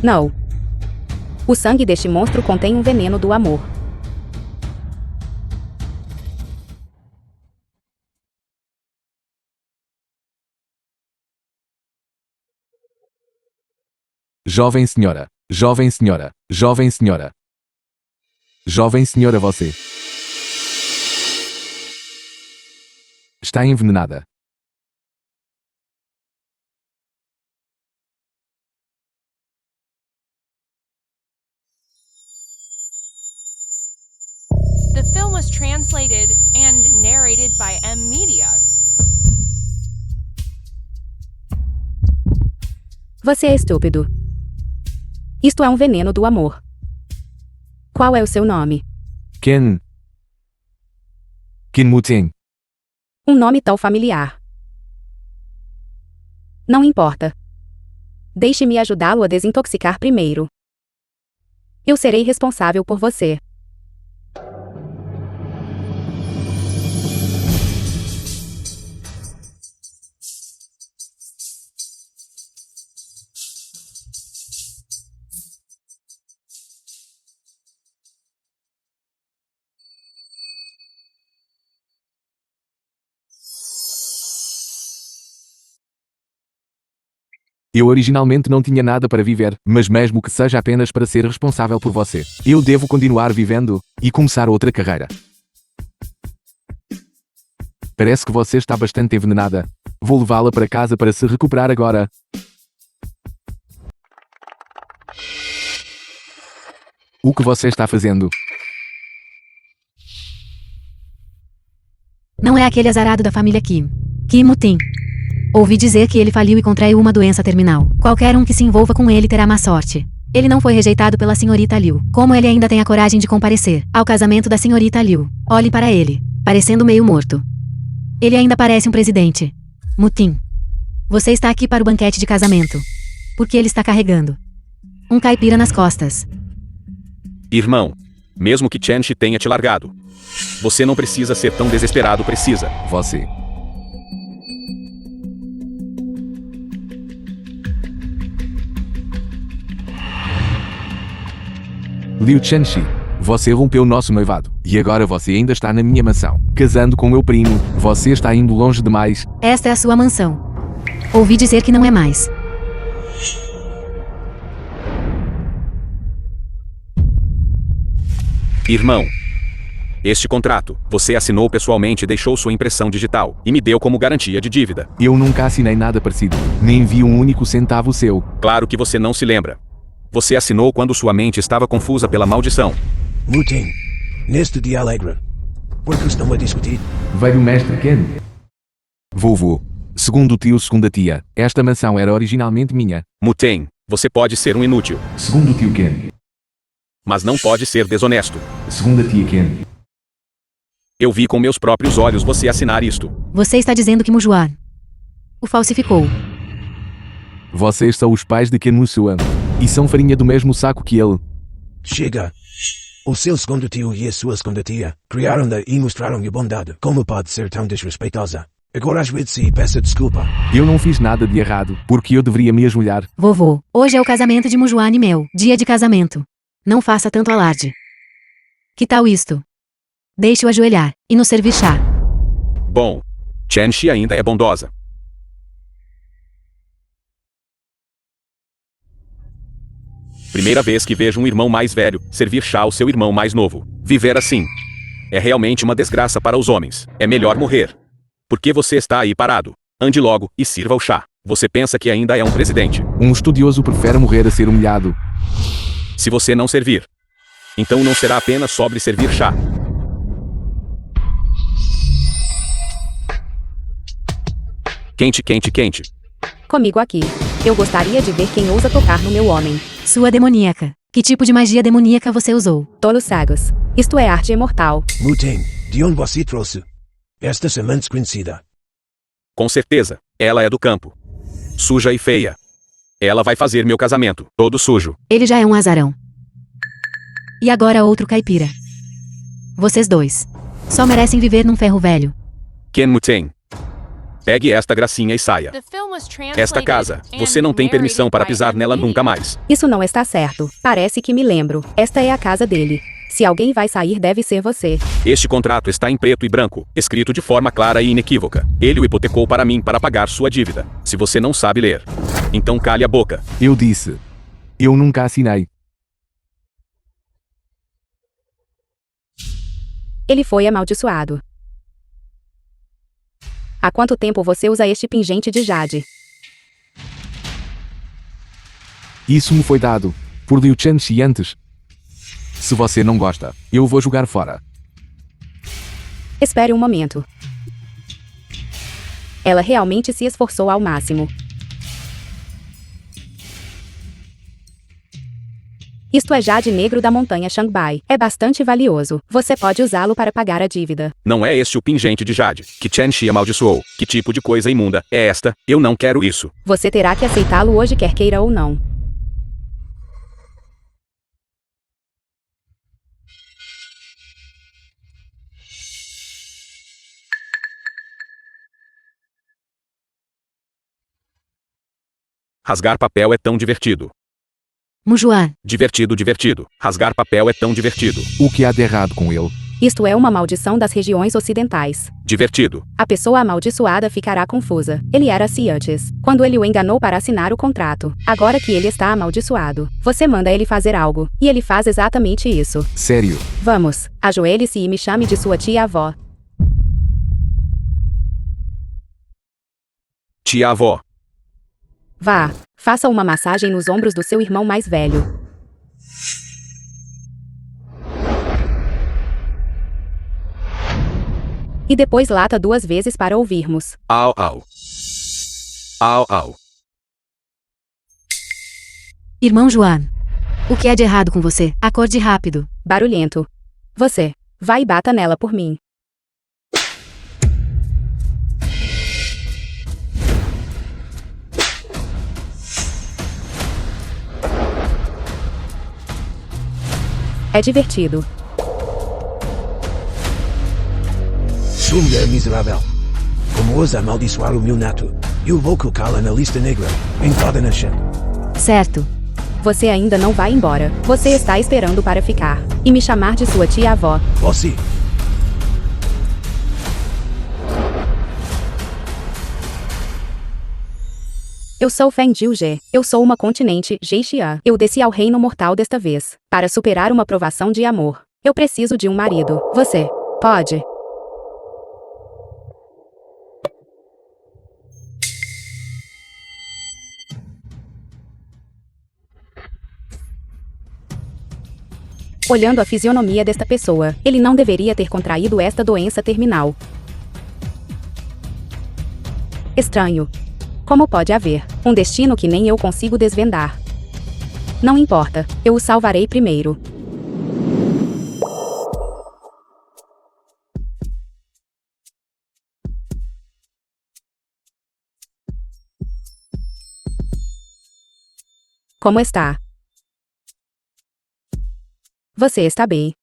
Não. O sangue deste monstro contém um veneno do amor. Jovem senhora, jovem senhora, jovem senhora. Jovem senhora, você está envenenada. The film was translated and narrated by M Media. Você é estúpido. Isto é um veneno do amor. Qual é o seu nome? Ken Muteng. Um nome tão familiar. Não importa. Deixe-me ajudá-lo a desintoxicar primeiro. Eu serei responsável por você. Eu originalmente não tinha nada para viver, mas mesmo que seja apenas para ser responsável por você, eu devo continuar vivendo e começar outra carreira. Parece que você está bastante envenenada. Vou levá-la para casa para se recuperar agora. O que você está fazendo? Não é aquele azarado da família Kim. Kim Muteng. Ouvi dizer que ele faliu e contraiu uma doença terminal. Qualquer um que se envolva com ele terá má sorte. Ele não foi rejeitado pela senhorita Liu. Como ele ainda tem a coragem de comparecer ao casamento da senhorita Liu? Olhe para ele, parecendo meio morto. Ele ainda parece um presidente. Muteng. Você está aqui para o banquete de casamento. Porque ele está carregando um caipira nas costas. Irmão, mesmo que Chen-Shi tenha te largado, você não precisa ser tão desesperado, precisa. Você. Liu Chen-Shi, você rompeu nosso noivado, e agora você ainda está na minha mansão, casando com meu primo. Você está indo longe demais. Esta é a sua mansão. Ouvi dizer que não é mais. Irmão, este contrato, você assinou pessoalmente e deixou sua impressão digital, e me deu como garantia de dívida. Eu nunca assinei nada parecido, nem vi um único centavo seu. Claro que você não se lembra. Você assinou quando sua mente estava confusa pela maldição. Muteng, neste dia alegre, por que estão a discutir? Veio o mestre Ken. Vovô, segundo o tio, segunda tia, esta mansão era originalmente minha. Muteng, você pode ser um inútil, Segundo o tio Ken. mas não pode ser desonesto. Segunda tia Ken. Eu vi com meus próprios olhos você assinar isto. Você está dizendo que Mujuan o falsificou. Vocês são os pais de Ken Musuan, e são farinha do mesmo saco que ele. Chega. O seu segundo tio e a sua segunda tia criaram-na e mostraram-lhe bondade. Como pode ser tão desrespeitosa? Agora ajoelhe-se e peça desculpa. Eu não fiz nada de errado, porque eu deveria me ajoelhar. Vovô, hoje é o casamento de Mujuan e meu dia de casamento. Não faça tanto alarde. Que tal isto? Deixe-o ajoelhar e nos servir chá. Bom, Chen-Shi ainda é bondosa. Primeira vez que vejo um irmão mais velho servir chá ao seu irmão mais novo. Viver assim é realmente uma desgraça para os homens. É melhor morrer. Por que você está aí parado? Ande logo e sirva o chá. Você pensa que ainda é um presidente. Um estudioso prefere morrer a ser humilhado. Se você não servir, então não será apenas sobre servir chá. Quente, quente, quente. Comigo aqui. Eu gostaria de ver quem ousa tocar no meu homem. Sua demoníaca. Que tipo de magia demoníaca você usou? Tolos cegos. Isto é arte imortal. Muteng, de onde você trouxe esta semana desconhecida? Com certeza, ela é do campo. Suja e feia. Ela vai fazer meu casamento, todo sujo. Ele já é um azarão. E agora outro caipira. Vocês dois só merecem viver num ferro velho. Ken Muteng. Pegue esta gracinha e saia. The film was translated Esta casa, and você não tem permissão narrated para by pisar M. nela Media. nunca mais. Isso não está certo. Parece que me lembro. Esta é a casa dele. Se alguém vai sair, deve ser você. Este contrato está em preto e branco, escrito de forma clara e inequívoca. Ele o hipotecou para mim para pagar sua dívida. Se você não sabe ler, então cale a boca. Eu disse. Eu nunca assinei. Ele foi amaldiçoado. Há quanto tempo você usa este pingente de jade? Isso me foi dado por Liu Chenxi antes. Se você não gosta, eu vou jogar fora. Espere um momento. Ela realmente se esforçou ao máximo. Isto é jade negro da montanha Shangbai. É bastante valioso. Você pode usá-lo para pagar a dívida. Não é este o pingente de jade que Chen Shi amaldiçoou. Que tipo de coisa imunda é esta? Eu não quero isso. Você terá que aceitá-lo hoje, quer queira ou não. Rasgar papel é tão divertido. Mujuan. Divertido, divertido. Rasgar papel é tão divertido. O que há de errado com ele? Isto é uma maldição das regiões ocidentais. Divertido. A pessoa amaldiçoada ficará confusa. Ele era assim antes, quando ele o enganou para assinar o contrato. Agora que ele está amaldiçoado, você manda ele fazer algo, e ele faz exatamente isso. Sério. Vamos, ajoelhe-se e me chame de sua tia-avó. Tia-avó. Vá, faça uma massagem nos ombros do seu irmão mais velho. E depois lata 2 vezes para ouvirmos. Au, au. Au, au. Irmão Juan. O que há de errado com você? Acorde rápido. Barulhento. Você, vai e bata nela por mim. É divertido. Sua mulher miserável. Como ousa amaldiçoar o meu neto? Eu vou colocá-la na lista negra, em toda a nação. Certo. Você ainda não vai embora. Você está esperando para ficar. E me chamar de sua tia-avó. Você. Eu sou Feng Jiuje. Eu sou uma continente, Jeixia. Eu desci ao reino mortal desta vez. Para superar uma provação de amor. Eu preciso de um marido. Você. Pode. Olhando a fisionomia desta pessoa, ele não deveria ter contraído esta doença terminal. Estranho. Como pode haver um destino que nem eu consigo desvendar? Não importa, eu o salvarei primeiro. Como está? Você está bem.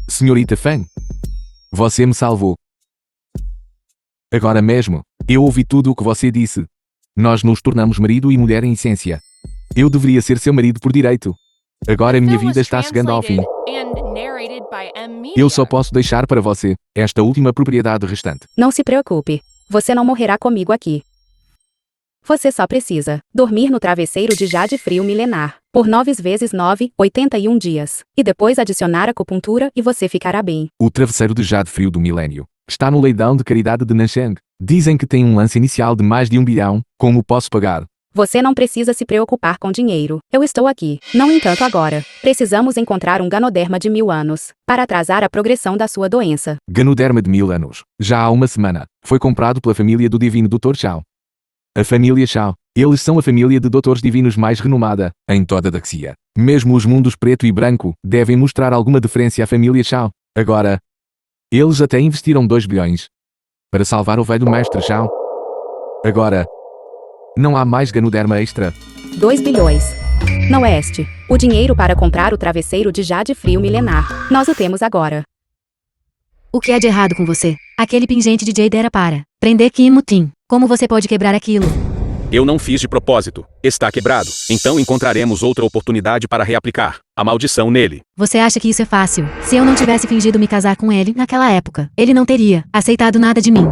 Senhorita Fang. Você me salvou. Agora mesmo, eu ouvi tudo o que você disse. Nós nos tornamos marido e mulher em essência. Eu deveria ser seu marido por direito. Agora minha Film was vida está chegando ao fim. translated and narrated by M. Media. Eu só posso deixar para você esta última propriedade restante. Não se preocupe. Você não morrerá comigo aqui. Você só precisa dormir no travesseiro de jade frio milenar, por 9 vezes 9, 81 dias, e depois adicionar acupuntura e você ficará bem. O travesseiro de jade frio do milênio está no leilão de caridade de Nanchang. Dizem que tem um lance inicial de mais de 1 bilhão. Como posso pagar? Você não precisa se preocupar com dinheiro. Eu estou aqui. No entanto, agora, precisamos encontrar um ganoderma de 1000 anos, para atrasar a progressão da sua doença. Ganoderma de 1000 anos. Já há uma semana. Foi comprado pela família do divino Dr. Chao. A família Chao. Eles são a família de doutores divinos mais renomada em toda a Daxia. Mesmo os mundos preto e branco devem mostrar alguma deferência à família Chao. Agora, eles até investiram 2 bilhões para salvar o velho mestre Chao. Agora, não há mais ganoderma extra. 2 bilhões. Não é este. O dinheiro para comprar o travesseiro de jade frio milenar. Nós o temos agora. O que há de errado com você? Aquele pingente de Jade era para Prender Kim Mutin. Como você pode quebrar aquilo? Eu não fiz de propósito. Está quebrado. Então encontraremos outra oportunidade para reaplicar a maldição nele. Você acha que isso é fácil? Se eu não tivesse fingido me casar com ele naquela época, ele não teria aceitado nada de mim.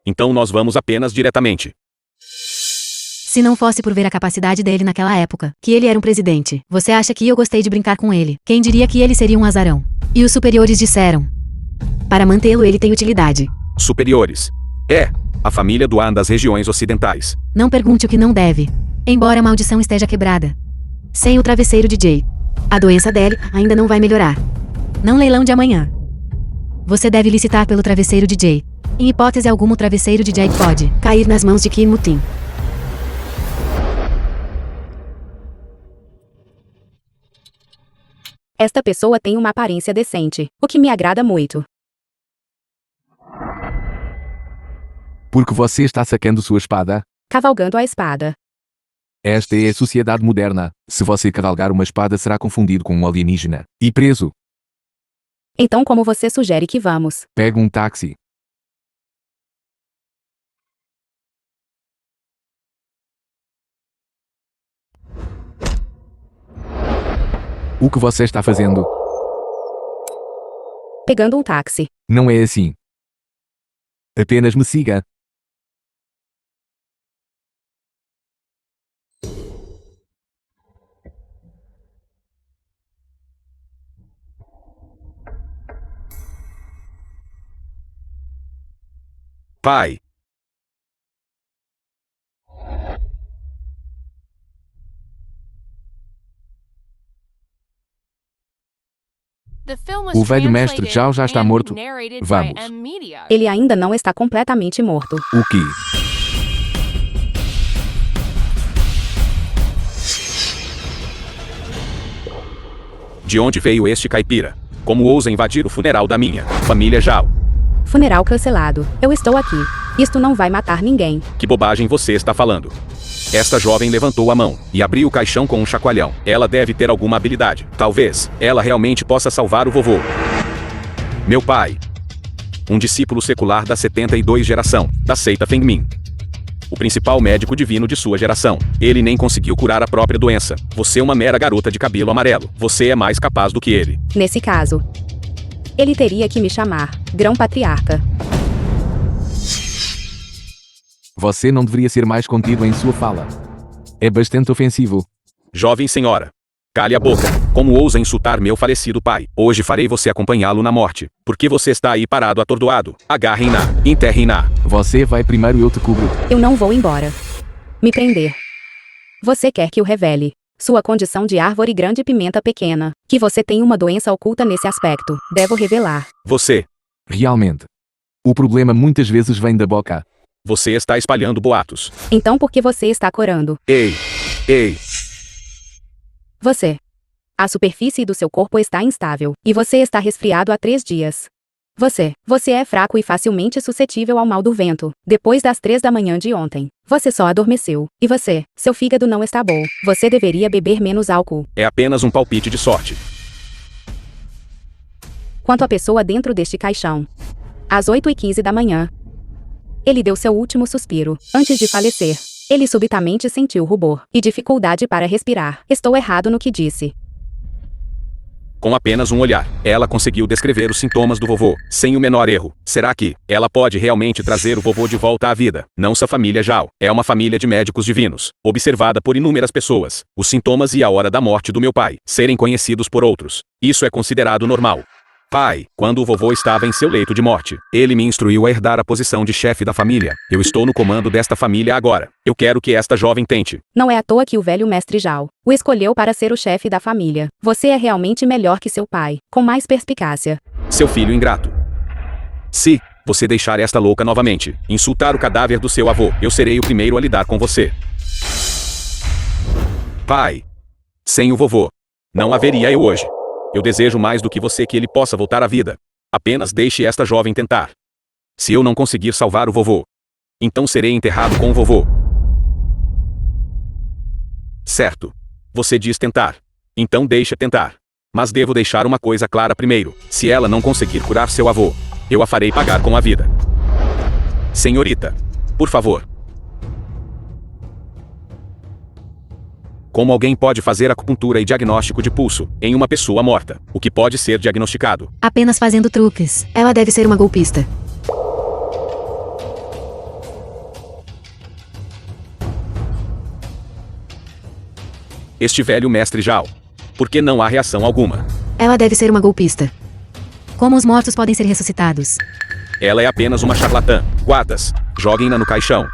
Então nós vamos apenas diretamente. Se não fosse por ver a capacidade dele naquela época, que ele era um presidente, você acha que eu gostei de brincar com ele? Quem diria que ele seria um azarão? E os superiores disseram: para mantê-lo ele tem utilidade. Superiores. A família do An das regiões ocidentais. Não pergunte o que não deve. Embora a maldição esteja quebrada. Sem o travesseiro de Jay, a doença dele ainda não vai melhorar. Não leilão de amanhã. Você deve licitar pelo travesseiro de Jay. Em hipótese alguma o travesseiro de Jay pode cair nas mãos de Kim Mutin. Esta pessoa tem uma aparência decente, o que me agrada muito. Porque você está sacando sua espada? Cavalgando a espada. Esta é a sociedade moderna. Se você cavalgar uma espada será confundido com um alienígena. E preso. Então como você sugere que vamos? Pega um táxi. O que você está fazendo? Pegando um táxi. Não é assim. Apenas me siga. Pai. The film was O velho mestre translated Zhao já está and morto. narrated by Vamos. Media. Ele ainda não está completamente morto. O quê? De onde veio este caipira? Como ousa invadir o funeral da minha família Zhao? Funeral cancelado. Eu estou aqui. Isto não vai matar ninguém. Que bobagem você está falando? Esta jovem levantou a mão e abriu o caixão com um chacoalhão. Ela deve ter alguma habilidade. Talvez ela realmente possa salvar o vovô. Meu pai. Um discípulo secular da 72 geração, da seita Feng Min. O principal médico divino de sua geração. Ele nem conseguiu curar a própria doença. Você é uma mera garota de cabelo amarelo. Você é mais capaz do que ele. Nesse caso, ele teria que me chamar Grão-Patriarca. Você não deveria ser mais contido em sua fala. É bastante ofensivo. Jovem senhora. Cale a boca. Como ousa insultar meu falecido pai? Hoje farei você acompanhá-lo na morte. Por que você está aí parado atordoado? Agarrem-na. Enterrem-na. Você vai primeiro e eu te cubro. Eu não vou embora. Me prender. Você quer que eu revele sua condição de árvore grande pimenta pequena, que você tem uma doença oculta nesse aspecto. Devo revelar. Você. Realmente. O problema muitas vezes vem da boca. Você está espalhando boatos. Então por que você está corando? Ei. Você. A superfície do seu corpo está instável, e você está resfriado há 3 dias. Você é fraco e facilmente suscetível ao mal do vento, depois das 3 da manhã de ontem. Você só adormeceu. E seu fígado não está bom. Você deveria beber menos álcool. É apenas um palpite de sorte. Quanto à pessoa dentro deste caixão. Às 8h15 da manhã. Ele deu seu último suspiro. Antes de falecer, ele subitamente sentiu rubor e dificuldade para respirar. Estou errado no que disse. Com apenas um olhar, ela conseguiu descrever os sintomas do vovô, sem o menor erro. Será que ela pode realmente trazer o vovô de volta à vida? Não, sua família Zhao é uma família de médicos divinos, observada por inúmeras pessoas. Os sintomas e a hora da morte do meu pai serem conhecidos por outros. Isso é considerado normal. Pai, quando o vovô estava em seu leito de morte, ele me instruiu a herdar a posição de chefe da família. Eu estou no comando desta família agora. Eu quero que esta jovem tente. Não é à toa que o velho mestre Zhao o escolheu para ser o chefe da família. Você é realmente melhor que seu pai, com mais perspicácia. Seu filho ingrato. Se você deixar esta louca novamente insultar o cadáver do seu avô, eu serei o primeiro a lidar com você. Pai. Sem o vovô, não haveria eu hoje. Eu desejo mais do que você que ele possa voltar à vida. Apenas deixe esta jovem tentar. Se eu não conseguir salvar o vovô, então serei enterrado com o vovô. Certo. Você diz tentar. Então deixa tentar. Mas devo deixar uma coisa clara primeiro. Se ela não conseguir curar seu avô, eu a farei pagar com a vida. Senhorita. Por favor. Como alguém pode fazer acupuntura e diagnóstico de pulso em uma pessoa morta? O que pode ser diagnosticado? Apenas fazendo truques. Ela deve ser uma golpista. Este velho mestre Zhao. Por que não há reação alguma? Ela deve ser uma golpista. Como os mortos podem ser ressuscitados? Ela é apenas uma charlatã. Guardas, joguem-na no caixão.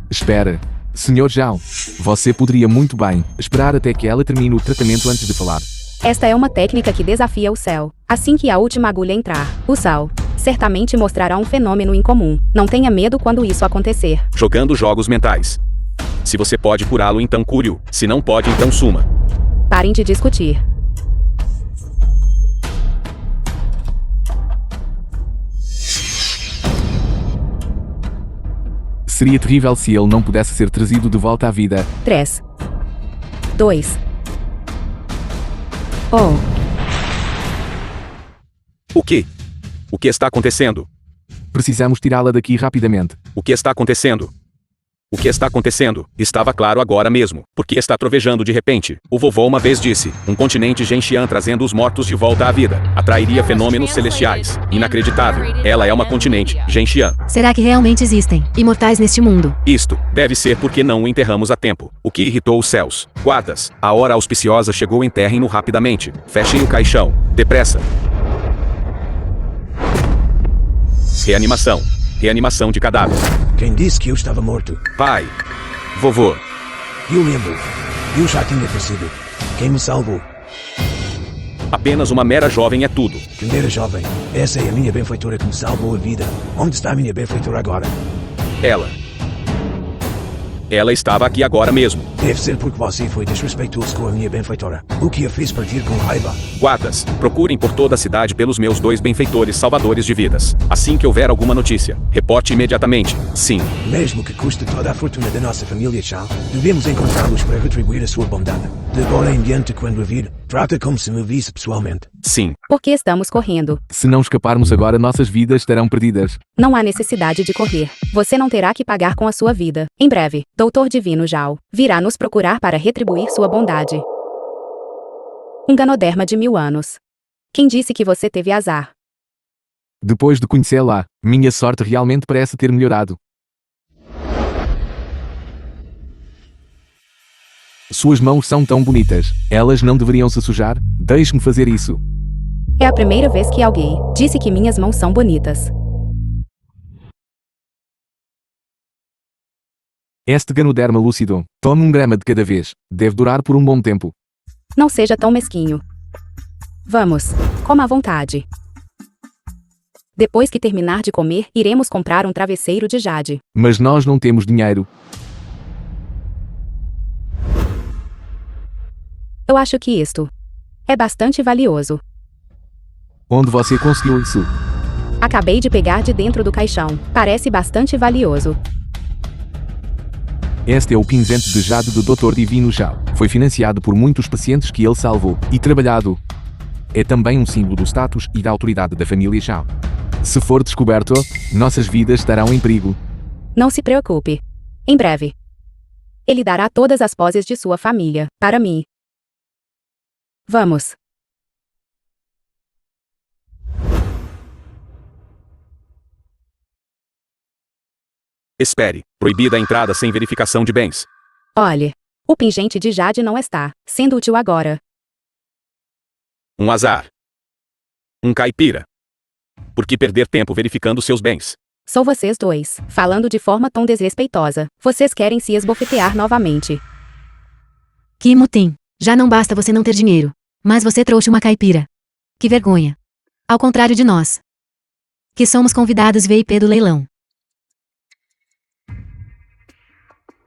Espera. Sr. Zhao, você poderia muito bem esperar até que ela termine o tratamento antes de falar. Esta é uma técnica que desafia o céu. Assim que a última agulha entrar, o Zhao certamente mostrará um fenômeno incomum. Não tenha medo quando isso acontecer. Jogando jogos mentais. Se você pode curá-lo, então cure-o. Se não pode, então suma. Parem de discutir. Seria terrível se ele não pudesse ser trazido de volta à vida. 3, 2, oh. O quê? O que está acontecendo? Precisamos tirá-la daqui rapidamente. O que está acontecendo? O que está acontecendo? Estava claro agora mesmo. Por que está trovejando de repente? O vovô uma vez disse, um continente Genshian trazendo os mortos de volta à vida. Atrairia fenômenos celestiais. Inacreditável. Ela é uma continente Genshian. Será que realmente existem imortais neste mundo? Isto deve ser porque não o enterramos a tempo. O que irritou os céus. Guardas, a hora auspiciosa chegou, enterrem-no rapidamente. Fechem o caixão. Depressa. Reanimação. Reanimação de cadáver. Quem disse que eu estava morto? Pai. Vovô. Eu lembro. Eu já tinha crescido. Quem me salvou? Apenas uma mera jovem é tudo. Quando era jovem, essa é a minha benfeitora que me salvou a vida. Onde está a minha benfeitora agora? Ela estava aqui agora mesmo. Deve ser porque você foi desrespeitoso com a minha benfeitora. O que a fez partir com raiva? Guardas, procurem por toda a cidade pelos meus 2 benfeitores salvadores de vidas. Assim que houver alguma notícia, reporte imediatamente. Sim. Mesmo que custe toda a fortuna da nossa família Zhao, devemos encontrá-los para retribuir a sua bondade. De agora em diante, quando a vir, trata como se me visse pessoalmente. Sim. Por que estamos correndo? Se não escaparmos agora, nossas vidas estarão perdidas. Não há necessidade de correr. Você não terá que pagar com a sua vida. Em breve, Doutor Divino Zhao virá nos procurar para retribuir sua bondade. Um ganoderma de 1000 anos. Quem disse que você teve azar? Depois de conhecê-la, minha sorte realmente parece ter melhorado. Suas mãos são tão bonitas. Elas não deveriam se sujar? Deixe-me fazer isso. É a primeira vez que alguém disse que minhas mãos são bonitas. Este ganoderma lúcido, tome 1 grama de cada vez. Deve durar por um bom tempo. Não seja tão mesquinho. Vamos, coma à vontade. Depois que terminar de comer, iremos comprar um travesseiro de jade. Mas nós não temos dinheiro. Eu acho que isto é bastante valioso. Onde você conseguiu isso? Acabei de pegar de dentro do caixão. Parece bastante valioso. Este é o pinzente de jade do Dr. Divino Zhao. Foi financiado por muitos pacientes que ele salvou e trabalhado. É também um símbolo do status e da autoridade da família Zhao. Se for descoberto, nossas vidas estarão em perigo. Não se preocupe. Em breve, ele dará todas as poses de sua família para mim. Vamos. Espere. Proibida a entrada sem verificação de bens. Olhe, o pingente de jade não está sendo útil agora. Um azar. Um caipira. Por que perder tempo verificando seus bens? São vocês dois, falando de forma tão desrespeitosa. Vocês querem se esbofetear novamente. Kimutin, já não basta você não ter dinheiro. Mas você trouxe uma caipira. Que vergonha. Ao contrário de nós, que somos convidados VIP do leilão.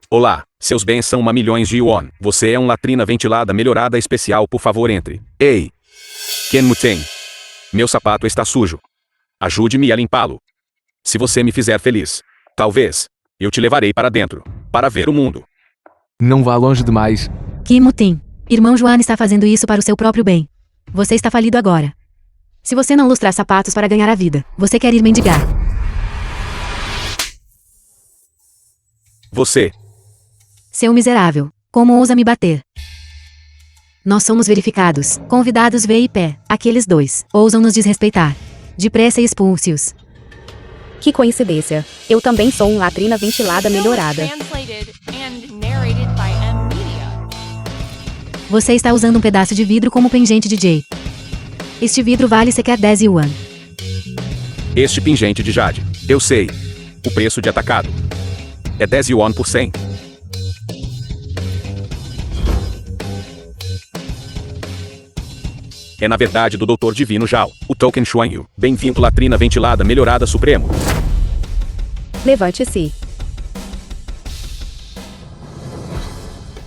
Olá, seus bens são 1 milhão de yuan. Você é uma latrina ventilada melhorada especial, por favor entre. Ei! Kenmuten. Meu sapato está sujo. Ajude-me a limpá-lo. Se você me fizer feliz, talvez, eu te levarei para dentro, para ver o mundo. Não vá longe demais. Kimutin, irmão Joan está fazendo isso para o seu próprio bem. Você está falido agora. Se você não lustrar sapatos para ganhar a vida, você quer ir mendigar. Você. Seu miserável. Como ousa me bater? Nós somos verificados. Convidados V e pé. Aqueles dois. Ousam nos desrespeitar. Depressa expulse-os. Que coincidência. Eu também sou um latrina ventilada Film was melhorada. translated and narrated by M Media. Você está usando um pedaço de vidro como pingente de Jay. Este vidro vale sequer 10 yuan. Este pingente de jade. Eu sei. O preço de atacado. É 10 yuan por 100. É na verdade do Doutor Divino Zhao, o Token Xuan Yu. Bem-vindo latrina ventilada melhorada supremo. Levante-se.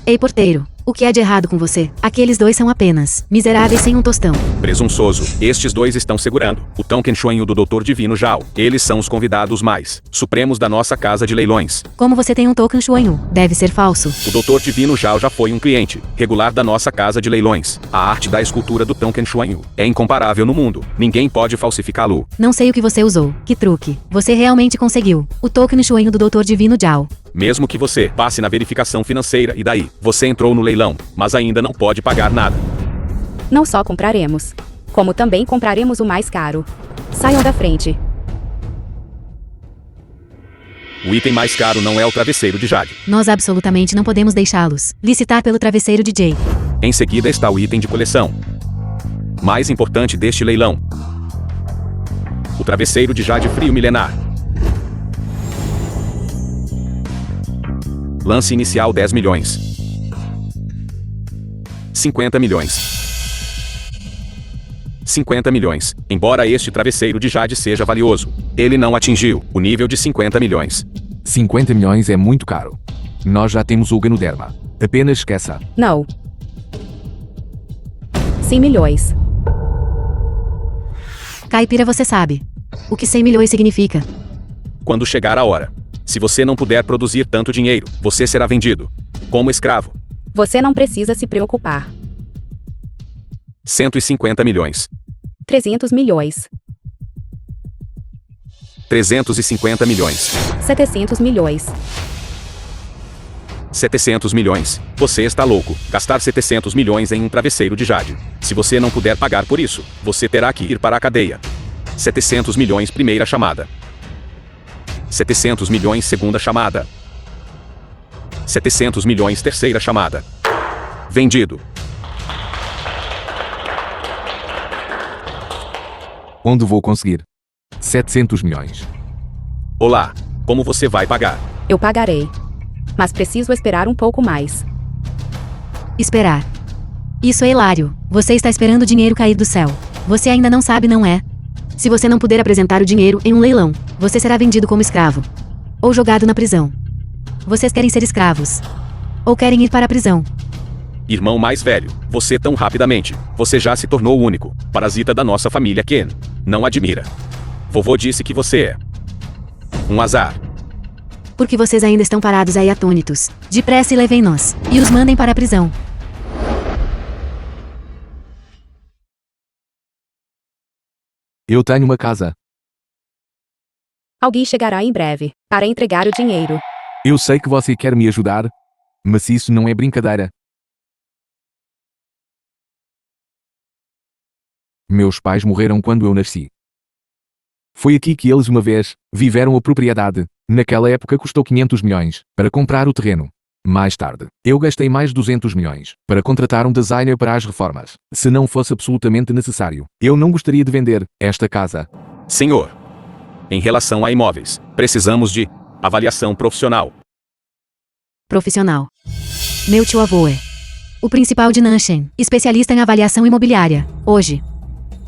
Ei, porteiro. O que há de errado com você? Aqueles dois são apenas miseráveis sem um tostão. Presunçoso, estes dois estão segurando o Token Xuan Yu do Doutor Divino Zhao. Eles são os convidados mais supremos da nossa casa de leilões. Como você tem um token Xuan Yu? Deve ser falso. O Doutor Divino Zhao já foi um cliente regular da nossa casa de leilões. A arte da escultura do Token Xuan Yu é incomparável no mundo. Ninguém pode falsificá-lo. Não sei o que você usou. Que truque. Você realmente conseguiu. O token Xuan Yu do Doutor Divino Zhao. Mesmo que você passe na verificação financeira e daí, você entrou no leilão, mas ainda não pode pagar nada. Não só compraremos, como também compraremos o mais caro. Saiam da frente. O item mais caro não é o travesseiro de jade. Nós absolutamente não podemos deixá-los licitar pelo travesseiro de Jay. Em seguida está o item de coleção mais importante deste leilão. O travesseiro de jade frio milenar. Lance inicial 10 milhões. 50 milhões. 50 milhões. Embora este travesseiro de jade seja valioso, ele não atingiu o nível de 50 milhões. 50 milhões é muito caro. Nós já temos o Ganoderma. Apenas esqueça. Não. 100 milhões. Caipira, você sabe o que 100 milhões significa. Quando chegar a hora. Se você não puder produzir tanto dinheiro, você será vendido como escravo. Você não precisa se preocupar. 150 milhões. 300 milhões. 350 milhões. 700 milhões. 700 milhões. Você está louco. Gastar 700 milhões em um travesseiro de jade. Se você não puder pagar por isso, você terá que ir para a cadeia. 700 milhões primeira chamada. 700 milhões segunda chamada. 700 milhões terceira chamada. Vendido. Onde vou conseguir? 700 milhões. Olá. Como você vai pagar? Eu pagarei. Mas preciso esperar um pouco mais. Esperar. Isso é hilário. Você está esperando o dinheiro cair do céu. Você ainda não sabe, não é? Se você não puder apresentar o dinheiro em um leilão, você será vendido como escravo. Ou jogado na prisão. Vocês querem ser escravos? Ou querem ir para a prisão? Irmão mais velho, você tão rapidamente. Você já se tornou o único parasita da nossa família Ken. Não admira. Vovô disse que você é um azar. Porque vocês ainda estão parados aí atônitos. Depressa e levem-nos. E os mandem para a prisão. Eu tenho uma casa. Alguém chegará em breve para entregar o dinheiro. Eu sei que você quer me ajudar, mas isso não é brincadeira. Meus pais morreram quando eu nasci. Foi aqui que eles uma vez viveram a propriedade. Naquela época custou 500 milhões para comprar o terreno. Mais tarde, eu gastei mais 200 milhões para contratar um designer para as reformas. Se não fosse absolutamente necessário, eu não gostaria de vender esta casa. Senhor, em relação a imóveis, precisamos de avaliação profissional. Profissional. Meu tio-avô é o principal de Nanshen, especialista em avaliação imobiliária. Hoje.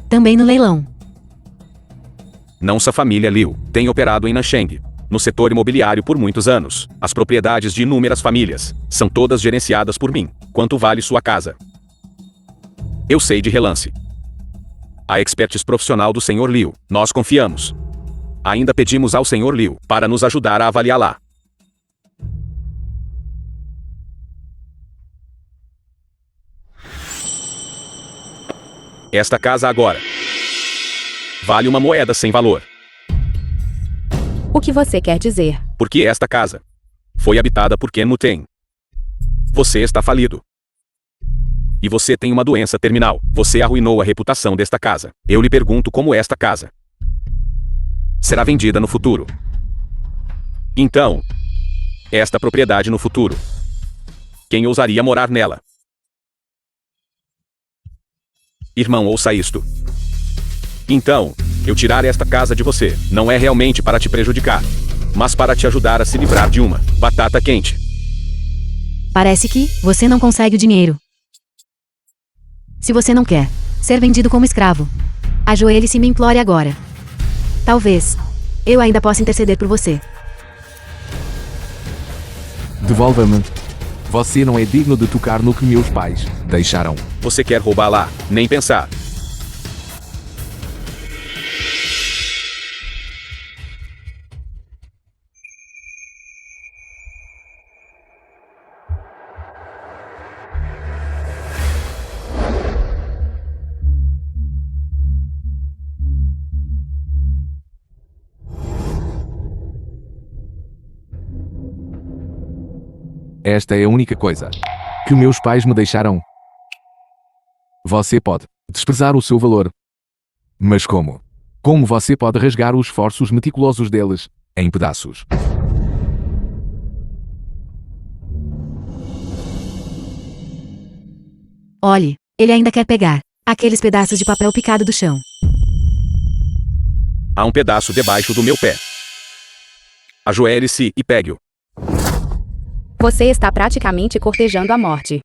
Também no leilão. Nossa família Liu tem operado em Nancheng, no setor imobiliário por muitos anos. As propriedades de inúmeras famílias são todas gerenciadas por mim. Quanto vale sua casa? Eu sei de relance. A expertise profissional do Sr. Liu, nós confiamos. Ainda pedimos ao Sr. Liu para nos ajudar a avaliá-la. Esta casa agora vale uma moeda sem valor. O que você quer dizer? Porque esta casa foi habitada por Ken Muten. Você está falido. E você tem uma doença terminal. Você arruinou a reputação desta casa. Eu lhe pergunto como esta casa será vendida no futuro. Então, esta propriedade no futuro, quem ousaria morar nela? Irmão, ouça isto. Então, eu tirar esta casa de você, não é realmente para te prejudicar, mas para te ajudar a se livrar de uma batata quente. Parece que você não consegue o dinheiro. Se você não quer ser vendido como escravo, ajoelhe-se e me implore agora. Talvez eu ainda possa interceder por você. Devolva-me. Você não é digno de tocar no que meus pais deixaram. Você quer roubar lá? Nem pensar. Esta é a única coisa que meus pais me deixaram. Você pode desprezar o seu valor. Mas como? Como você pode rasgar os esforços meticulosos deles em pedaços? Olhe, ele ainda quer pegar aqueles pedaços de papel picado do chão. Há um pedaço debaixo do meu pé. Ajoelhe-se e pegue-o. Você está praticamente cortejando a morte.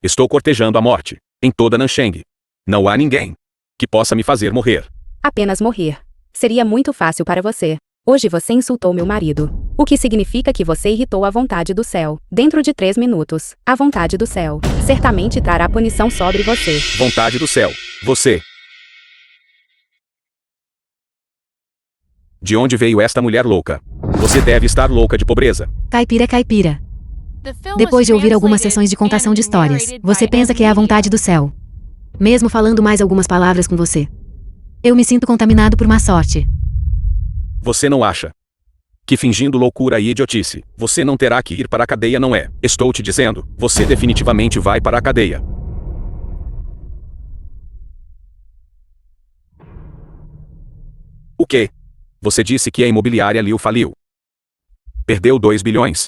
Estou cortejando a morte. Em toda Nancheng. Não há ninguém que possa me fazer morrer. Apenas morrer. Seria muito fácil para você. Hoje você insultou meu marido. O que significa que você irritou a vontade do céu. Dentro de 3 minutos, a vontade do céu certamente trará punição sobre você. Vontade do céu. Você. De onde veio esta mulher louca? Você deve estar louca de pobreza. Caipira é caipira. The film was Depois de ouvir algumas sessões de translated contação de and histórias, narrated você by pensa que é a M. vontade do céu. Mesmo falando mais algumas palavras com você. Eu me sinto contaminado por má sorte. Você não acha que fingindo loucura e idiotice, você não terá que ir para a cadeia, não é? Estou te dizendo, você definitivamente vai para a cadeia. O quê? Você disse que a imobiliária Liu faliu. Perdeu 2 bilhões.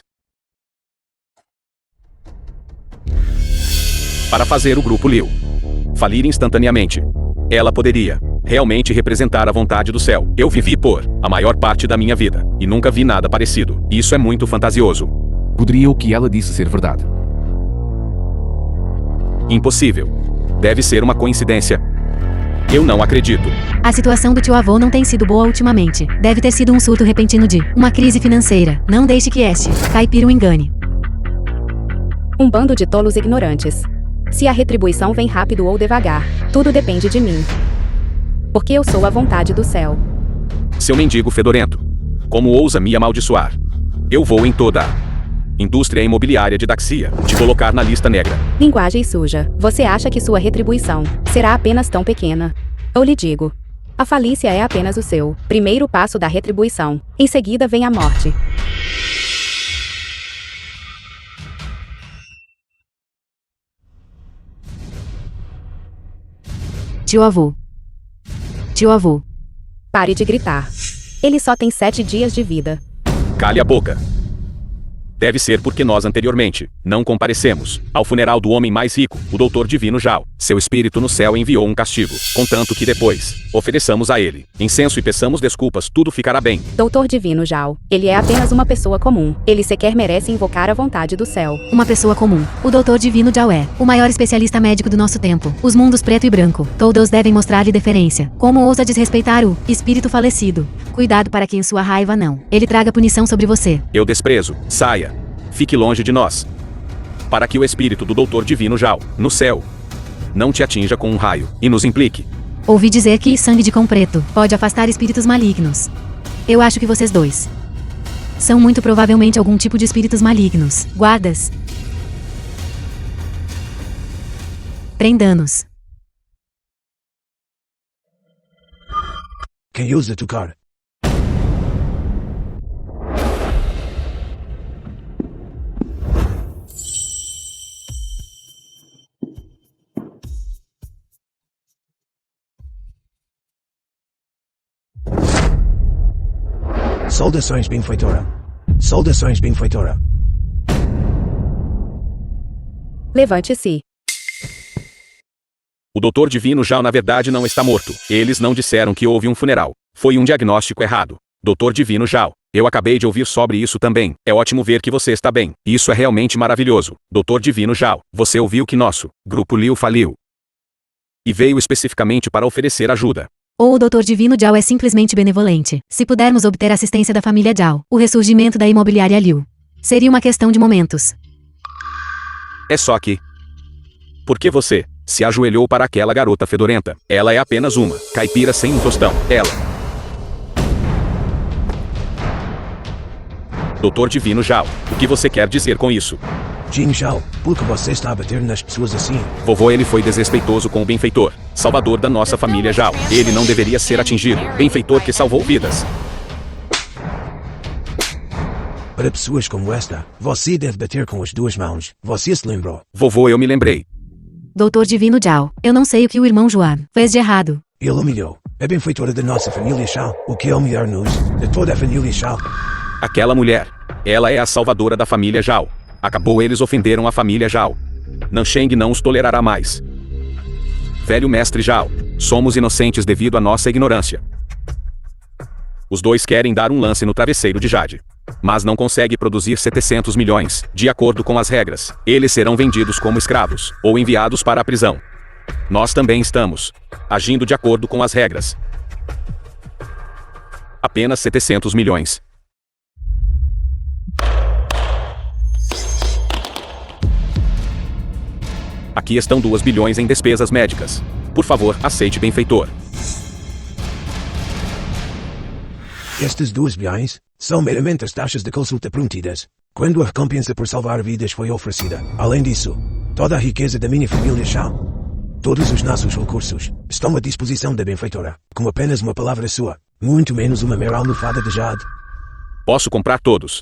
Para fazer o grupo Liu falir instantaneamente. Ela poderia realmente representar a vontade do céu. Eu vivi por a maior parte da minha vida e nunca vi nada parecido. Isso é muito fantasioso. Poderia o que ela disse ser verdade? Impossível. Deve ser uma coincidência. Eu não acredito. A situação do tio avô não tem sido boa ultimamente. Deve ter sido um surto repentino de uma crise financeira. Não deixe que este caipira o engane. Um bando de tolos ignorantes. Se a retribuição vem rápido ou devagar, tudo depende de mim. Porque eu sou a vontade do céu. Seu mendigo fedorento. Como ousa me amaldiçoar? Eu vou em toda a indústria imobiliária de Daxia te colocar na lista negra. Linguagem suja. Você acha que sua retribuição será apenas tão pequena? Eu lhe digo. A falícia é apenas o seu primeiro passo da retribuição. Em seguida vem a morte. Tio avô. Tio avô. Pare de gritar. Ele só tem 7 dias de vida. Cale a boca. Deve ser porque nós anteriormente não comparecemos ao funeral do homem mais rico, o Doutor Divino Zhao. Seu espírito no céu enviou um castigo, contanto que depois ofereçamos a ele incenso e peçamos desculpas, tudo ficará bem. Doutor Divino Zhao. Ele é apenas uma pessoa comum. Ele sequer merece invocar a vontade do céu. Uma pessoa comum. O Doutor Divino Zhao é o maior especialista médico do nosso tempo. Os mundos preto e branco. Todos devem mostrar-lhe deferência. Como ousa desrespeitar o espírito falecido? Cuidado para que em sua raiva não ele traga punição sobre você. Eu desprezo. Saia. Fique longe de nós. Para que o espírito do Doutor Divino Zhao, no céu, não te atinja com um raio e nos implique. Ouvi dizer que sangue de cão preto pode afastar espíritos malignos. Eu acho que vocês dois são muito provavelmente algum tipo de espíritos malignos. Guardas. Prenda-nos. Can use it to car. Saudações, benfeitora. Saudações, benfeitora. Levante-se. O Doutor Divino Zhao na verdade não está morto. Eles não disseram que houve um funeral. Foi um diagnóstico errado. Doutor Divino Zhao, eu acabei de ouvir sobre isso também. É ótimo ver que você está bem. Isso é realmente maravilhoso. Doutor Divino Zhao, você ouviu que nosso grupo Liu faliu. E veio especificamente para oferecer ajuda. Ou o Dr. Divino Zhao é simplesmente benevolente. Se pudermos obter assistência da família Zhao, o ressurgimento da imobiliária Liu seria uma questão de momentos. É só que... Por que você se ajoelhou para aquela garota fedorenta? Ela é apenas uma caipira sem um tostão. Ela... Doutor Divino Zhao, o que você quer dizer com isso? Jing Zhao, por que você está a bater nas pessoas assim? Vovô, ele foi desrespeitoso com o benfeitor, salvador da nossa família Zhao. Ele não deveria ser atingido. Benfeitor que salvou vidas. Para pessoas como esta, você deve bater com as duas mãos. Você se lembrou? Vovô, eu me lembrei. Dr. Divino Zhao, eu não sei o que o irmão Juan fez de errado. Ele humilhou a benfeitora da nossa família Zhao, o que é humilhar-nos, de toda a família Zhao. Aquela mulher, ela é a salvadora da família Zhao. Acabou, eles ofenderam a família Zhao. Nansheng não os tolerará mais. Velho mestre Zhao, somos inocentes devido à nossa ignorância. Os dois querem dar um lance no travesseiro de Jade. Mas não consegue produzir 700 milhões, de acordo com as regras. Eles serão vendidos como escravos, ou enviados para a prisão. Nós também estamos agindo de acordo com as regras. Apenas 700 milhões. Aqui estão 2 bilhões em despesas médicas. Por favor, aceite, benfeitor. Estas 2 bilhões são meramente as taxas de consulta prometidas, quando a recompensa por salvar vidas foi oferecida. Além disso, toda a riqueza da minha família Zhao, todos os nossos recursos, estão à disposição da benfeitora, com apenas uma palavra sua, muito menos uma mera almofada de Jade. Posso comprar todos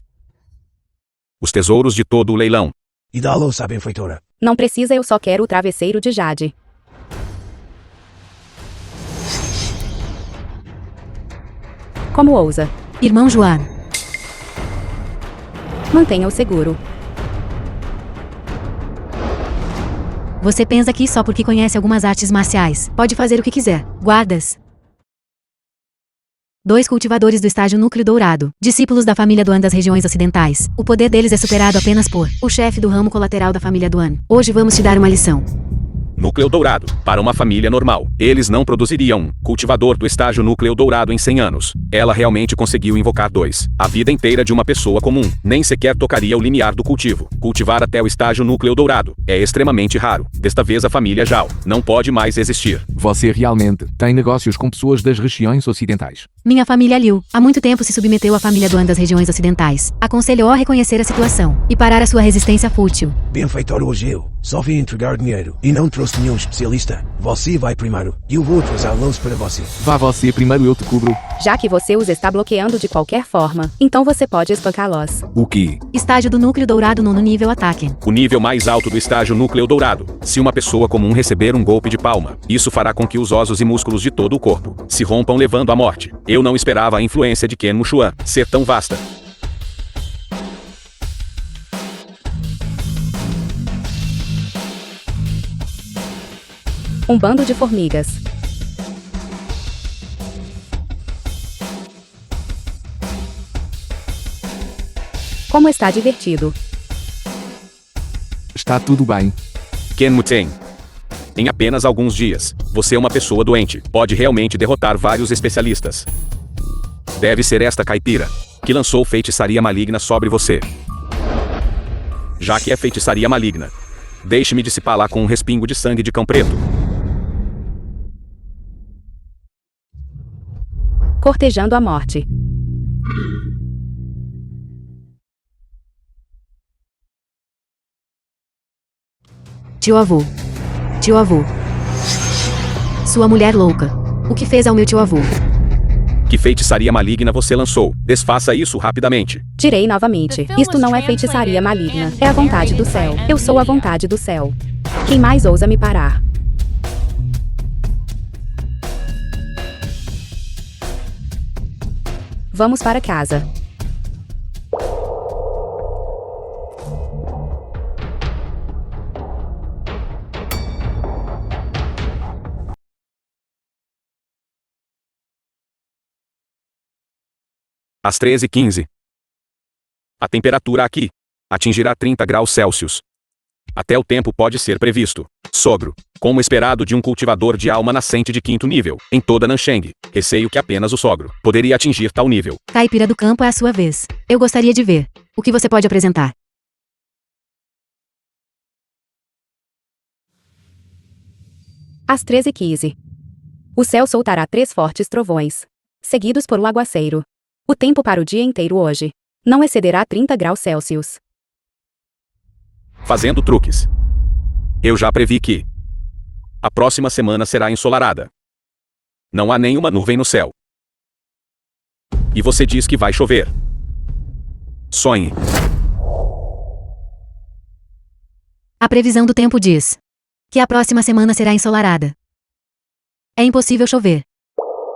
os tesouros de todo o leilão. E dá-los à benfeitora. Não precisa, eu só quero o travesseiro de Jade. Como ousa? Irmão Juan, Mantenha-o seguro. você pensa que só porque conhece algumas artes marciais, pode fazer o que quiser. Guardas. 2 cultivadores do estágio Núcleo Dourado, discípulos da família Duan das regiões ocidentais. O poder deles é superado apenas por o chefe do ramo colateral da família Duan. Hoje vamos te dar uma lição. Núcleo Dourado, para uma família normal. Eles não produziriam um cultivador do estágio Núcleo Dourado em 100 anos. Ela realmente conseguiu invocar 2. A vida inteira de uma pessoa comum. Nem sequer tocaria o limiar do cultivo. Cultivar até o estágio Núcleo Dourado é extremamente raro. Desta vez a família Zhao não pode mais existir. Você realmente tem negócios com pessoas das regiões ocidentais. Minha família Liu, há muito tempo se submeteu à família Duan das regiões ocidentais. Aconselhou a reconhecer a situação e parar a sua resistência fútil. Benfeitora hoje eu só vim entregar dinheiro e não trouxe nenhum especialista. Você vai primeiro e eu vou atrasá-los para você. Vá você primeiro, eu te cubro. Já que você os está bloqueando de qualquer forma, então você pode espancá-los. O quê? Estágio do Núcleo Dourado 9º nível ataque. O nível mais alto do estágio Núcleo Dourado. Se uma pessoa comum receber um golpe de palma, isso fará com que os ossos e músculos de todo o corpo se rompam, levando à morte. Eu não esperava a influência de Ken Mushuan ser tão vasta. Um bando de formigas. Como está divertido. Está tudo bem. Ken Muten. Em apenas alguns dias, você é uma pessoa doente. Pode realmente derrotar vários especialistas. Deve ser esta caipira que lançou feitiçaria maligna sobre você. Já que é feitiçaria maligna, deixe-me dissipá-la com um respingo de sangue de cão preto. Cortejando a morte. Tio avô. Tio avô. Sua mulher louca. O que fez ao meu tio avô? Que feitiçaria maligna você lançou? Desfaça isso rapidamente. Direi novamente. Isto não é feitiçaria maligna. É a vontade do céu. Eu sou a vontade do céu. Quem mais ousa me parar? Vamos para casa. Às 13h15. A temperatura aqui atingirá 30 graus Celsius. Até o tempo pode ser previsto. Sogro, como esperado de um cultivador de alma nascente de 5º nível, em toda Nancheng, receio que apenas o sogro poderia atingir tal nível. Caipira do campo é a sua vez. Eu gostaria de ver o que você pode apresentar. Às 13h15. O céu soltará 3 fortes trovões, seguidos por um aguaceiro. O tempo para o dia inteiro hoje não excederá 30 graus Celsius. Fazendo truques. Eu já previ que a próxima semana será ensolarada. Não há nenhuma nuvem no céu. E você diz que vai chover. Sonhe. A previsão do tempo diz que a próxima semana será ensolarada. É impossível chover.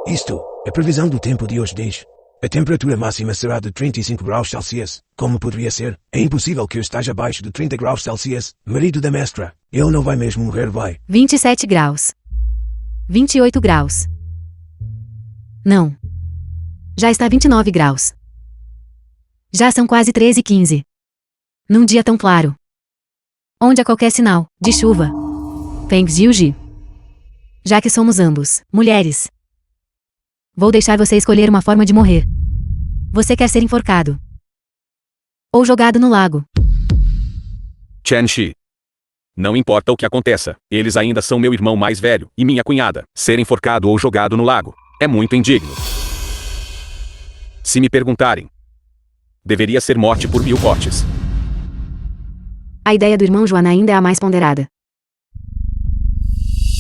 Isto é previsão do tempo de hoje diz. A temperatura máxima será de 35 graus Celsius. Como poderia ser? É impossível que eu esteja abaixo de 30 graus Celsius. Marido da mestra, ele não vai mesmo morrer, vai. 27 graus. 28 graus. Não. Já está 29 graus. Já são quase 13h15. Num dia tão claro, onde há qualquer sinal de chuva. Feng Jiuji. Já que somos ambos mulheres, vou deixar você escolher uma forma de morrer. Você quer ser enforcado ou jogado no lago? Chen Shi. Não importa o que aconteça, eles ainda são meu irmão mais velho e minha cunhada. Ser enforcado ou jogado no lago é muito indigno. Se me perguntarem, deveria ser morte por 1000 cortes. A ideia do irmão Joana ainda é a mais ponderada.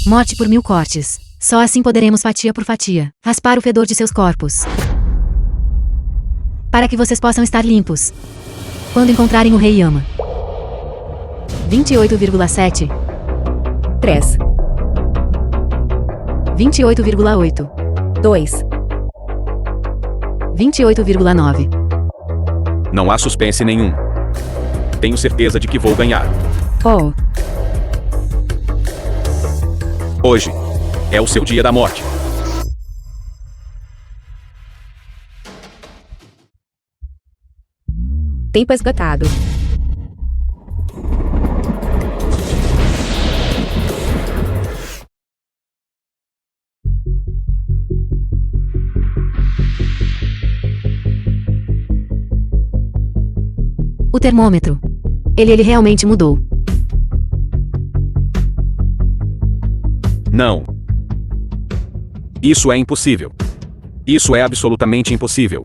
Morte por 1000 cortes. Só assim poderemos fatia por fatia raspar o fedor de seus corpos, para que vocês possam estar limpos quando encontrarem o rei Yama. 28,7. 3, 28,8. 2, 28,9. Não há suspense nenhum. Tenho certeza de que vou ganhar. oh, Hoje é o seu dia da morte. tempo esgotado. O termômetro. Ele realmente mudou. Não. Isso é impossível. Isso é absolutamente impossível.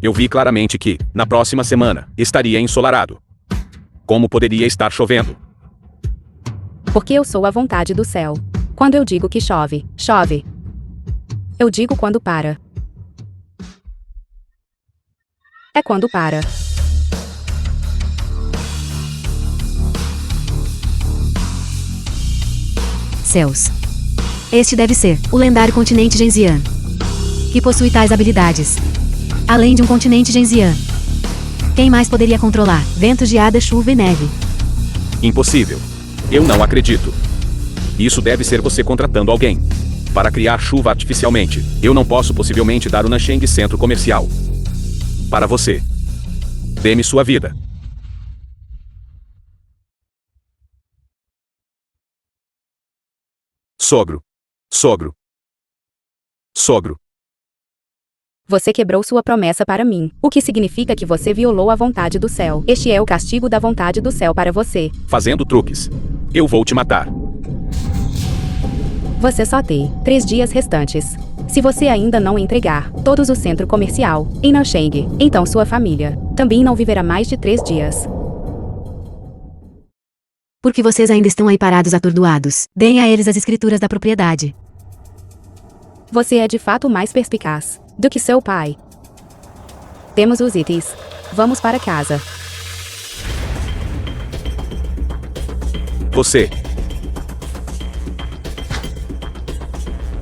Eu vi claramente que, na próxima semana, estaria ensolarado. Como poderia estar chovendo? Porque eu sou a vontade do céu. Quando eu digo que chove, chove. Eu digo quando para. É quando para. Céus. Este deve ser o lendário continente Genzian, que possui tais habilidades. Além de um continente Genzian, quem mais poderia controlar ventos, geada, chuva e neve? Impossível. Eu não acredito. Isso deve ser você contratando alguém para criar chuva artificialmente. Eu não posso possivelmente dar o Nancheng Centro Comercial para você. Dê-me sua vida. Sogro. Sogro. Sogro. Você quebrou sua promessa para mim, o que significa que você violou a vontade do céu. Este é o castigo da vontade do céu para você. Fazendo truques. Eu vou te matar. Você só tem 3 dias restantes. Se você ainda não entregar todos o centro comercial em Nancheng, então sua família também não viverá mais de 3 dias. Porque vocês ainda estão aí parados atordoados. Deem a eles as escrituras da propriedade. Você é de fato mais perspicaz do que seu pai. Temos os itens. Vamos para casa. Você.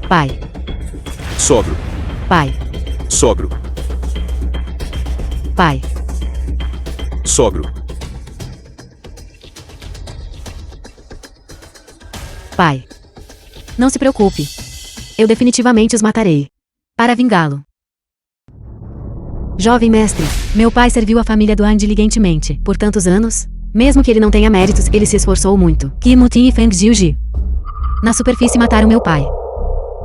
Pai. Sogro. Pai. Sogro. Pai. Sogro. Pai. Não se preocupe. Eu definitivamente os matarei. Para vingá-lo. Jovem mestre, meu pai serviu a família Duan diligentemente por tantos anos. Mesmo que ele não tenha méritos, ele se esforçou muito. Qi Mutin e Feng Jiuji. Na superfície mataram meu pai.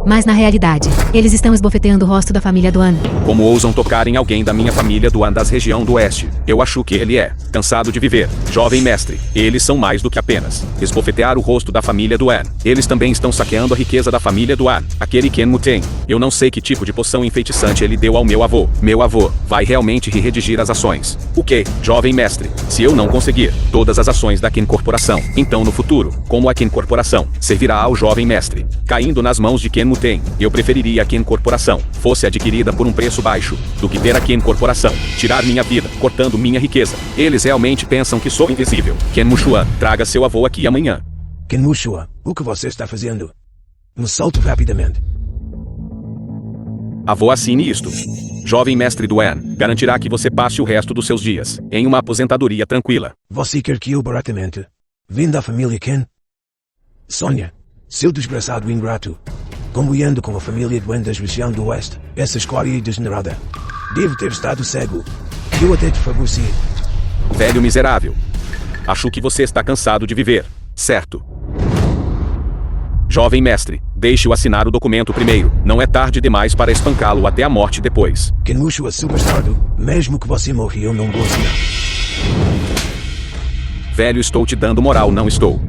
Mas na realidade, eles estão esbofeteando o rosto da família Duan. Como ousam tocar em alguém da minha família Duan das região do oeste? Eu acho que ele é cansado de viver. Jovem mestre, eles são mais do que apenas esbofetear o rosto da família Duan. Eles também estão saqueando a riqueza da família Duan. Aquele Ken Muten. Eu não sei que tipo de poção enfeitiçante ele deu ao meu avô. Meu avô vai realmente redigir as ações. O que, jovem mestre? Se eu não conseguir todas as ações da Ken Corporação, então no futuro, como a Ken Corporação servirá ao jovem mestre? Caindo nas mãos de Ken Muten, eu preferiria que a Ken Corporação fosse adquirida por um preço baixo do que ter a Ken Corporação tirar minha vida, cortando minha riqueza. Eles realmente pensam que sou invisível. Ken Mushuan, traga seu avô aqui amanhã. Ken Mushua, o que você está fazendo? Me solte rapidamente. Avô, assine isto. Jovem mestre Duan, garantirá que você passe o resto dos seus dias em uma aposentadoria tranquila. Você quer que eu baratamente vim da família Ken? Sônia, seu desgraçado ingrato. Como ando com a família Duan da região do oeste, essa escória é degenerada. Devo ter estado cego. Eu até te favoreci. Velho miserável. Acho que você está cansado de viver, certo? Jovem mestre, deixe-o assinar o documento primeiro. Não é tarde demais para espancá-lo até a morte depois. Ken Mushua superstardo, mesmo que você morra eu não vou assinar. Velho, estou te dando moral, não estou.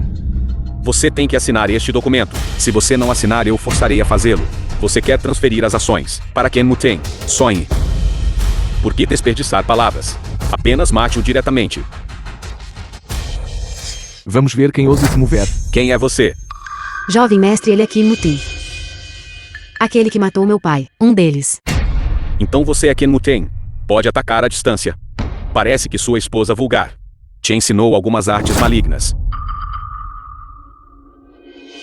Você tem que assinar este documento. Se você não assinar, eu forçarei a fazê-lo. Você quer transferir as ações para Ken Muten. Sonhe. Por que desperdiçar palavras? Apenas mate-o diretamente. Vamos ver quem ousa se mover. Quem é você? Jovem mestre, ele é Qi Mutin. Aquele que matou meu pai. Um deles. Então você é Ken Muten. Pode atacar à distância. Parece que sua esposa vulgar te ensinou algumas artes malignas.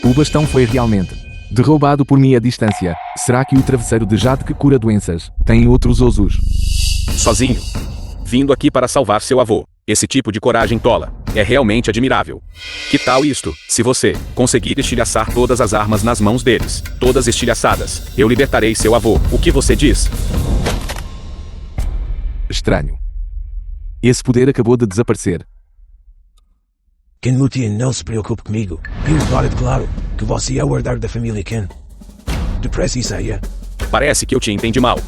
O bastão foi realmente derrubado por mim à distância. Será que o travesseiro de jade que cura doenças tem outros usos? Sozinho. Vindo aqui para salvar seu avô. Esse tipo de coragem tola é realmente admirável. Que tal isto? Se você conseguir estilhaçar todas as armas nas mãos deles, todas estilhaçadas, eu libertarei seu avô. O que você diz? Estranho. Esse poder acabou de desaparecer. Ken Mutin, não se preocupe comigo. Eu agora declaro que você é o herdeiro da família Ken. Depressa e saia. Parece que eu te entendi mal.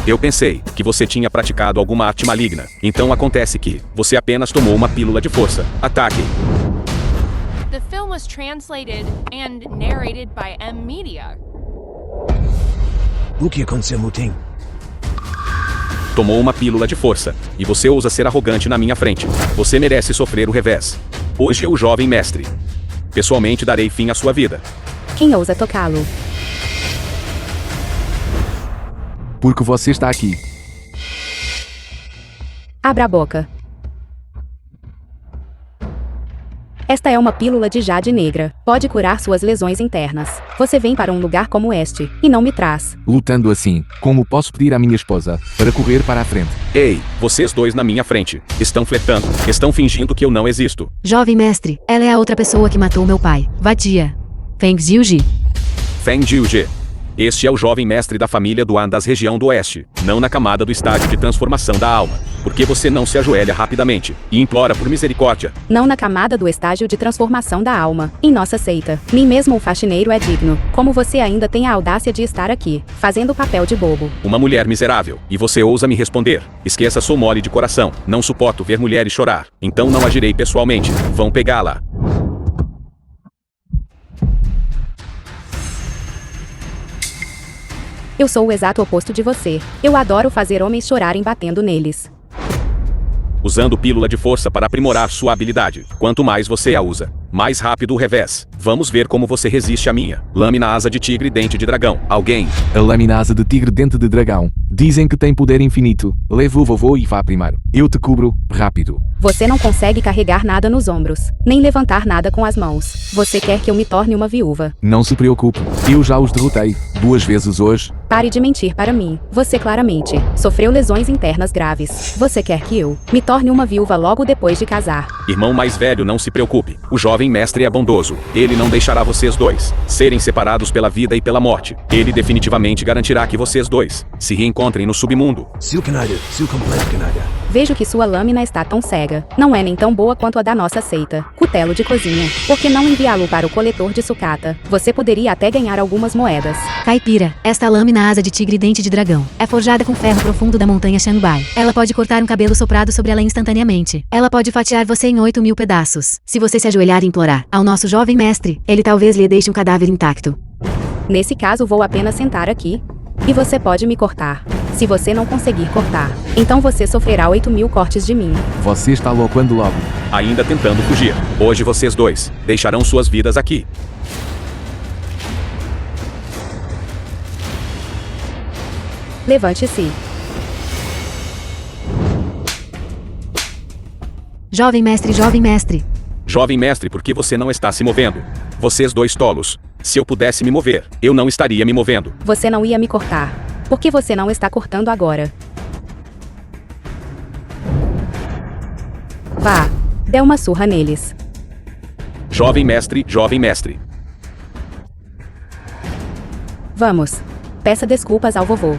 Eu pensei que você tinha praticado alguma arte maligna. Então acontece que você apenas tomou uma pílula de força. Ataque. The film was translated and narrated by M Media. O que aconteceu, Mutin? Tomou uma pílula de força, e você ousa ser arrogante na minha frente. Você merece sofrer o revés. Hoje é o jovem mestre. Pessoalmente darei fim à sua vida. Quem ousa tocá-lo? Porque você está aqui. Abra a boca. Esta é uma pílula de jade negra. Pode curar suas lesões internas. Você vem para um lugar como este, e não me traz. Lutando assim, como posso pedir à minha esposa para correr para a frente? Ei, vocês dois na minha frente. Estão flertando. Estão fingindo que eu não existo. Jovem mestre, ela é a outra pessoa que matou meu pai. Vadia. Feng Jiuji. Feng Jiuji. Este é o jovem mestre da família Duan das região do oeste, não na camada do estágio de transformação da alma. Por que você não se ajoelha rapidamente e implora por misericórdia? Não na camada do estágio de transformação da alma. Em nossa seita, nem mesmo o faxineiro é digno. Como você ainda tem a audácia de estar aqui, fazendo o papel de bobo? Uma mulher miserável, e você ousa me responder. Esqueça, sou mole de coração. Não suporto ver mulheres chorar. Então não agirei pessoalmente. Vão pegá-la. Eu sou o exato oposto de você. Eu adoro fazer homens chorarem batendo neles. Usando pílula de força para aprimorar sua habilidade. Quanto mais você a usa, mais rápido o revés. Vamos ver como você resiste à minha lâmina asa de tigre dente de dragão. Alguém? A lâmina asa de tigre dente de dragão. Dizem que tem poder infinito. Leve o vovô e vá primeiro. Eu te cubro, rápido. Você não consegue carregar nada nos ombros, nem levantar nada com as mãos. Você quer que eu me torne uma viúva. Não se preocupe, eu já os derrotei 2 vezes hoje. Pare de mentir para mim. Você claramente sofreu lesões internas graves. Você quer que eu me torne uma viúva logo depois de casar? Irmão mais velho, não se preocupe. O jovem mestre é bondoso. Ele não deixará vocês dois serem separados pela vida e pela morte. Ele definitivamente garantirá que vocês dois se reencontrem no submundo. Seu canalha, seu completo canalha. Vejo que sua lâmina está tão cega. Não é nem tão boa quanto a da nossa seita. Cutelo de cozinha. Por que não enviá-lo para o coletor de sucata? Você poderia até ganhar algumas moedas. Caipira, esta lâmina asa de tigre e dente de dragão é forjada com ferro profundo da montanha Shanbai. Ela pode cortar um cabelo soprado sobre ela instantaneamente. Ela pode fatiar você em 8.000 pedaços. Se você se ajoelhar e implorar ao nosso jovem mestre, ele talvez lhe deixe um cadáver intacto. Nesse caso, vou apenas sentar aqui. E você pode me cortar. Se você não conseguir cortar, então você sofrerá 8.000 cortes de mim. Você está loucando logo. Ainda tentando fugir. Hoje vocês dois deixarão suas vidas aqui. Levante-se. Jovem mestre, jovem mestre. Jovem mestre, por que você não está se movendo? Vocês dois tolos. Se eu pudesse me mover, eu não estaria me movendo. Você não ia me cortar. Por que você não está cortando agora? Vá. Dê uma surra neles. Jovem mestre, jovem mestre. Vamos. Peça desculpas ao vovô.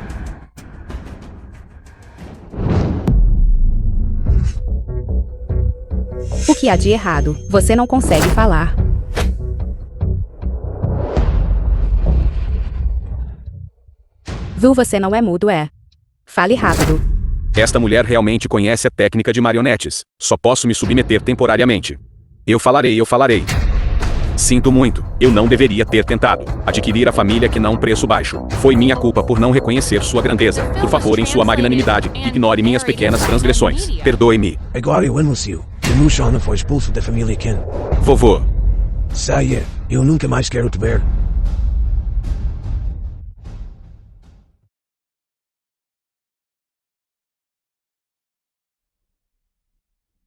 O que há de errado? Você não consegue falar. Viu, você não é mudo, é? Fale rápido. Esta mulher realmente conhece a técnica de marionetes. Só posso me submeter temporariamente. Eu falarei. Sinto muito, eu não deveria ter tentado adquirir a família que não preço baixo. Foi minha culpa por não reconhecer sua grandeza. Por favor, em sua magnanimidade, ignore minhas pequenas transgressões. Perdoe-me. Agora eu anuncio que Mushana foi expulso da família Ken. Vovô. Saia, eu nunca mais quero te ver.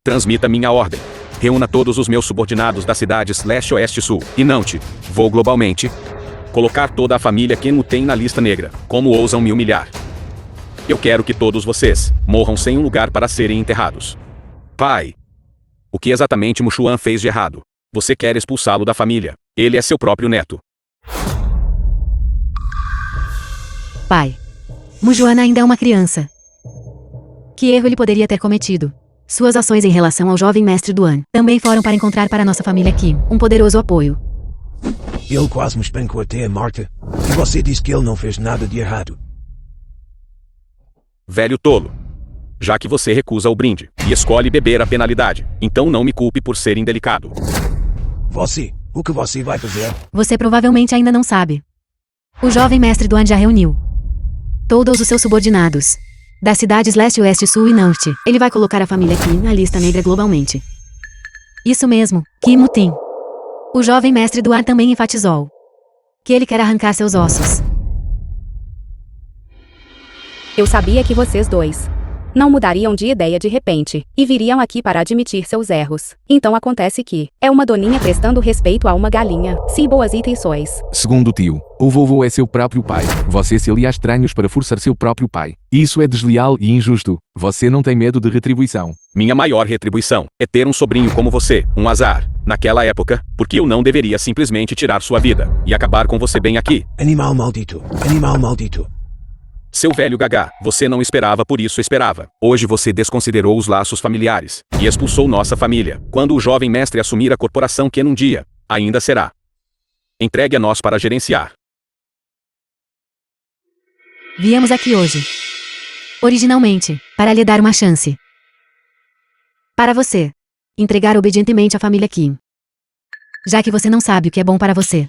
Transmita minha ordem. Reúna todos os meus subordinados das cidades leste, oeste e sul. E não te vou globalmente colocar toda a família Ken tem na lista negra. Como ousam me humilhar? Eu quero que todos vocês morram sem um lugar para serem enterrados. Pai. O que exatamente Mushuan fez de errado? Você quer expulsá-lo da família. Ele é seu próprio neto. Pai. Mujuana ainda é uma criança. Que erro ele poderia ter cometido? Suas ações em relação ao jovem mestre Duan também foram para encontrar para nossa família Kim um poderoso apoio. Ele quase me espancou até a morte. E você diz que ele não fez nada de errado. Velho tolo. Já que você recusa o brinde e escolhe beber a penalidade, então não me culpe por ser indelicado. Você, o que você vai fazer? Você provavelmente ainda não sabe. O jovem mestre Duan já reuniu todos os seus subordinados das cidades leste, oeste, sul e norte. Ele vai colocar a família Kim na lista negra globalmente. Isso mesmo, Kim Mutin. O jovem mestre Duan também enfatizou que ele quer arrancar seus ossos. Eu sabia que vocês dois não mudariam de ideia de repente, e viriam aqui para admitir seus erros. Então acontece que é uma doninha prestando respeito a uma galinha. Sim, boas intenções. Segundo o tio, o vovô é seu próprio pai. Você se alia a estranhos para forçar seu próprio pai. Isso é desleal e injusto. Você não tem medo de retribuição. Minha maior retribuição é ter um sobrinho como você, um azar. Naquela época, porque eu não deveria simplesmente tirar sua vida e acabar com você bem aqui. Animal maldito, animal maldito. Seu velho Gagá, você não esperava, por isso esperava. Hoje você desconsiderou os laços familiares e expulsou nossa família. Quando o jovem mestre assumir a corporação que um dia ainda será entregue a nós para gerenciar. Viemos aqui hoje, originalmente, para lhe dar uma chance. Para você entregar obedientemente a família Kim. Já que você não sabe o que é bom para você.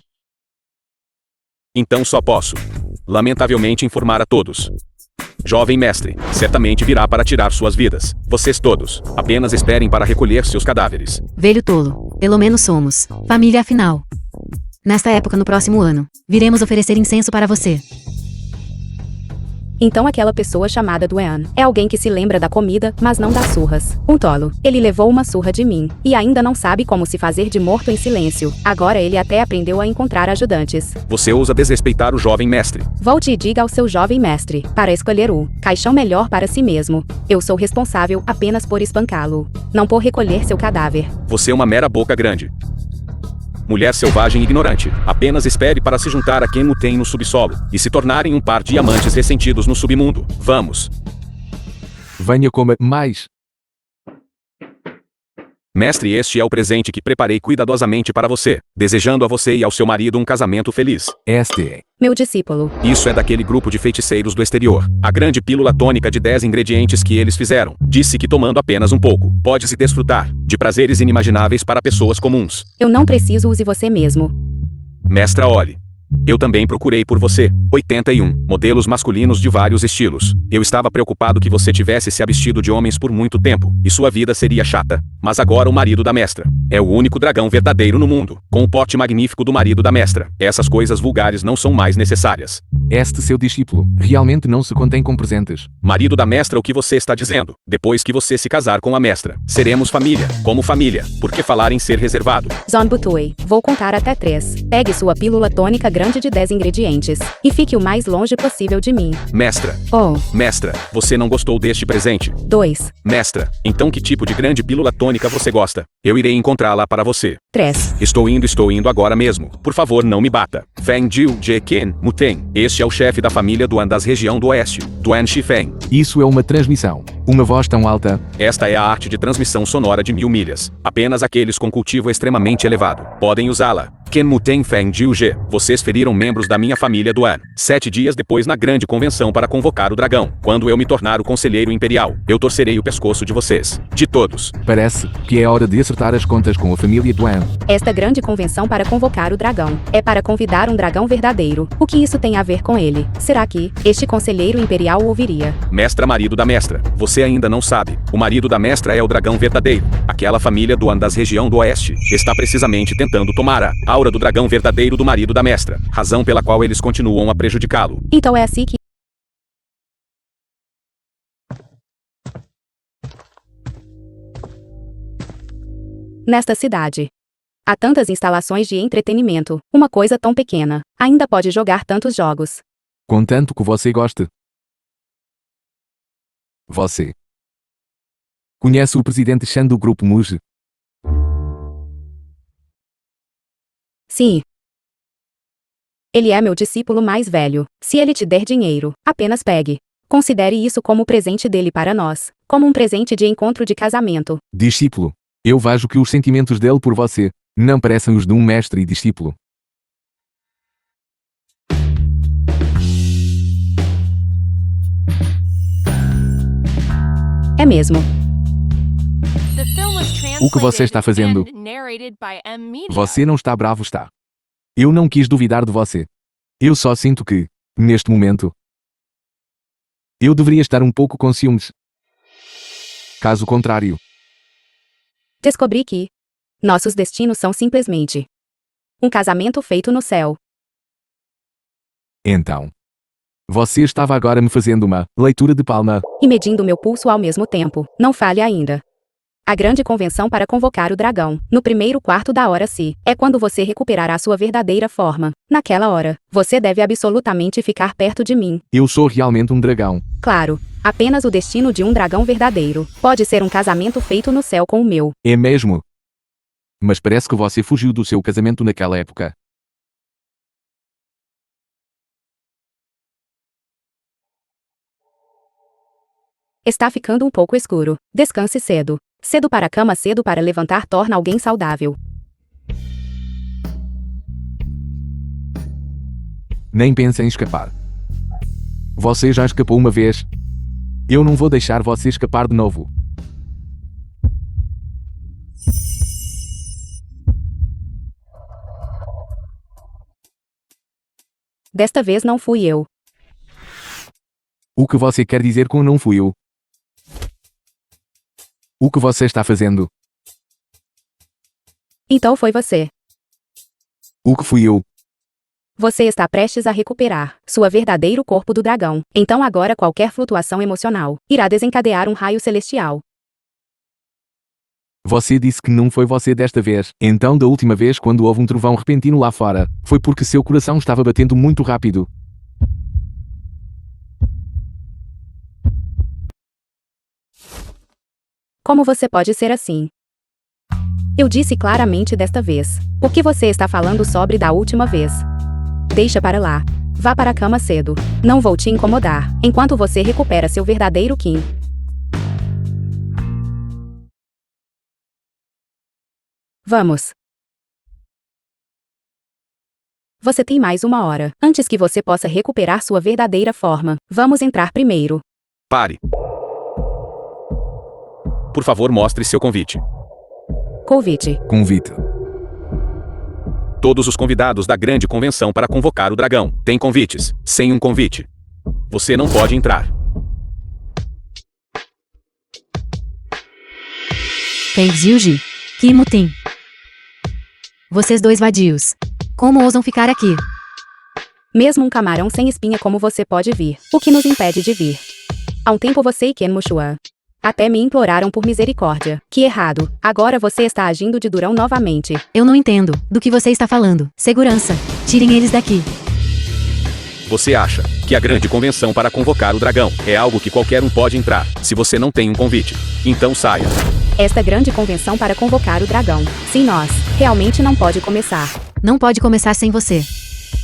Então só posso, lamentavelmente, informar a todos. Jovem mestre, certamente virá para tirar suas vidas. Vocês todos, apenas esperem para recolher seus cadáveres. Velho tolo, pelo menos somos família afinal. Nesta época no próximo ano, viremos oferecer incenso para você. Então aquela pessoa chamada Duan é alguém que se lembra da comida, mas não das surras. Um tolo. Ele levou uma surra de mim. E ainda não sabe como se fazer de morto em silêncio. Agora ele até aprendeu a encontrar ajudantes. Você ousa desrespeitar o jovem mestre. Volte e diga ao seu jovem mestre, para escolher o caixão melhor para si mesmo. Eu sou responsável apenas por espancá-lo. Não por recolher seu cadáver. Você é uma mera boca grande. Mulher selvagem e ignorante. Apenas espere para se juntar a quem o tem no subsolo e se tornarem um par de diamantes ressentidos no submundo. Vamos. Venha coma mais. Mestre, este é o presente que preparei cuidadosamente para você, desejando a você e ao seu marido um casamento feliz. Este é. Meu discípulo. Isso é daquele grupo de feiticeiros do exterior. A grande pílula tônica de 10 ingredientes que eles fizeram. Disse que tomando apenas um pouco, pode-se desfrutar de prazeres inimagináveis para pessoas comuns. Eu não preciso, use você mesmo. Mestra, olhe. Eu também procurei por você. 81 modelos masculinos de vários estilos. Eu estava preocupado que você tivesse se abstido de homens por muito tempo, e sua vida seria chata. Mas agora o marido da mestra é o único dragão verdadeiro no mundo, com o porte magnífico do marido da mestra. Essas coisas vulgares não são mais necessárias. Este seu discípulo realmente não se contém com presentes. Marido da mestra, o que você está dizendo? Depois que você se casar com a mestra, seremos família, como família. Por que falar em ser reservado? Zon Butui, vou contar até 3. Pegue sua pílula tônica grande de 10 ingredientes e fique o mais longe possível de mim. Mestra. Oh. Mestra, você não gostou deste presente? 2. Mestra, então que tipo de grande pílula tônica você gosta? Eu irei encontrá-la para você. 3. Estou indo agora mesmo. Por favor, não me bata. Feng Jiu Je Ken Muten. Este é o chefe da família Duan das região do oeste. Duan Shifeng. Isso é uma transmissão. Uma voz tão alta. Esta é a arte de transmissão sonora de 1000 milhas. Apenas aqueles com cultivo extremamente elevado podem usá-la. Ken Muten Feng Jiu Je. Vocês feriram membros da minha família Duan. 7 dias depois na grande convenção para convocar o dragão. Quando eu me tornar o conselheiro imperial, eu torcerei o pescoço de vocês. De todos. Parece que é hora de acertar as contas com a família Duan. Esta grande convenção para convocar o dragão é para convidar um dragão verdadeiro. O que isso tem a ver com ele? Será que este conselheiro imperial o ouviria? Mestra, marido da mestra. Você ainda não sabe. O marido da mestra é o dragão verdadeiro. Aquela família Duan das região do oeste está precisamente tentando tomar a aura do dragão verdadeiro do marido da mestra. Razão pela qual eles continuam a prejudicá-lo. Então é assim que nesta cidade há tantas instalações de entretenimento, uma coisa tão pequena, ainda pode jogar tantos jogos. Contanto que você goste. Você conhece o presidente Shan do grupo Muji? Sim. Ele é meu discípulo mais velho. Se ele te der dinheiro, apenas pegue. Considere isso como o presente dele para nós, como um presente de encontro de casamento. Discípulo. Eu vejo que os sentimentos dele por você não parecem os de um mestre e discípulo. É mesmo. The film was O que você está fazendo? translated and narrated by M Media. Você não está bravo, está? Eu não quis duvidar de você. Eu só sinto que, neste momento, eu deveria estar um pouco com ciúmes. Caso contrário, Descobri que nossos destinos são simplesmente um casamento feito no céu. então, você estava agora me fazendo uma leitura de palma. E medindo meu pulso ao mesmo tempo. Não falhe ainda. A grande convenção para convocar o dragão, no primeiro quarto da hora se, é quando você recuperará sua verdadeira forma. Naquela hora, você deve absolutamente ficar perto de mim. Eu sou realmente um dragão. Claro, apenas o destino de um dragão verdadeiro pode ser um casamento feito no céu com o meu. É mesmo? Mas parece que você fugiu do seu casamento naquela época. Está ficando um pouco escuro. Descanse cedo. Cedo para a cama, cedo para levantar torna alguém saudável. Nem pense em escapar. Você já escapou uma vez. Eu não vou deixar você escapar de novo. Desta vez não fui eu. O que você quer dizer com não fui eu? O que você está fazendo? Então foi você. O que fui eu? Você está prestes a recuperar sua verdadeiro corpo do dragão. Então agora qualquer flutuação emocional irá desencadear um raio celestial. Você disse que não foi você desta vez. Então, da última vez, quando houve um trovão repentino lá fora, foi porque seu coração estava batendo muito rápido. Como você pode ser assim? Eu disse claramente desta vez. O que você está falando sobre da última vez? Deixa para lá. Vá para a cama cedo. Não vou te incomodar enquanto você recupera seu verdadeiro Kim. Vamos. Você tem mais 1 hora, antes que você possa recuperar sua verdadeira forma. Vamos entrar primeiro. Pare. Por favor, mostre seu convite. Convite. Convite. Todos os convidados da grande convenção para convocar o dragão têm convites. Sem um convite, você não pode entrar. Feng Xiuji. Kim Mutin. Vocês dois vadios. Como ousam ficar aqui? Mesmo um camarão sem espinha como você pode vir. O que nos impede de vir? Há um tempo você e Ken Muxuan até me imploraram por misericórdia. Que errado. Agora você está agindo de durão novamente. Eu não entendo do que você está falando. Segurança. Tirem eles daqui. Você acha que a grande convenção para convocar o dragão é algo que qualquer um pode entrar, se você não tem um convite? Então saia. Esta grande convenção para convocar o dragão, sem nós, realmente não pode começar. Não pode começar sem você.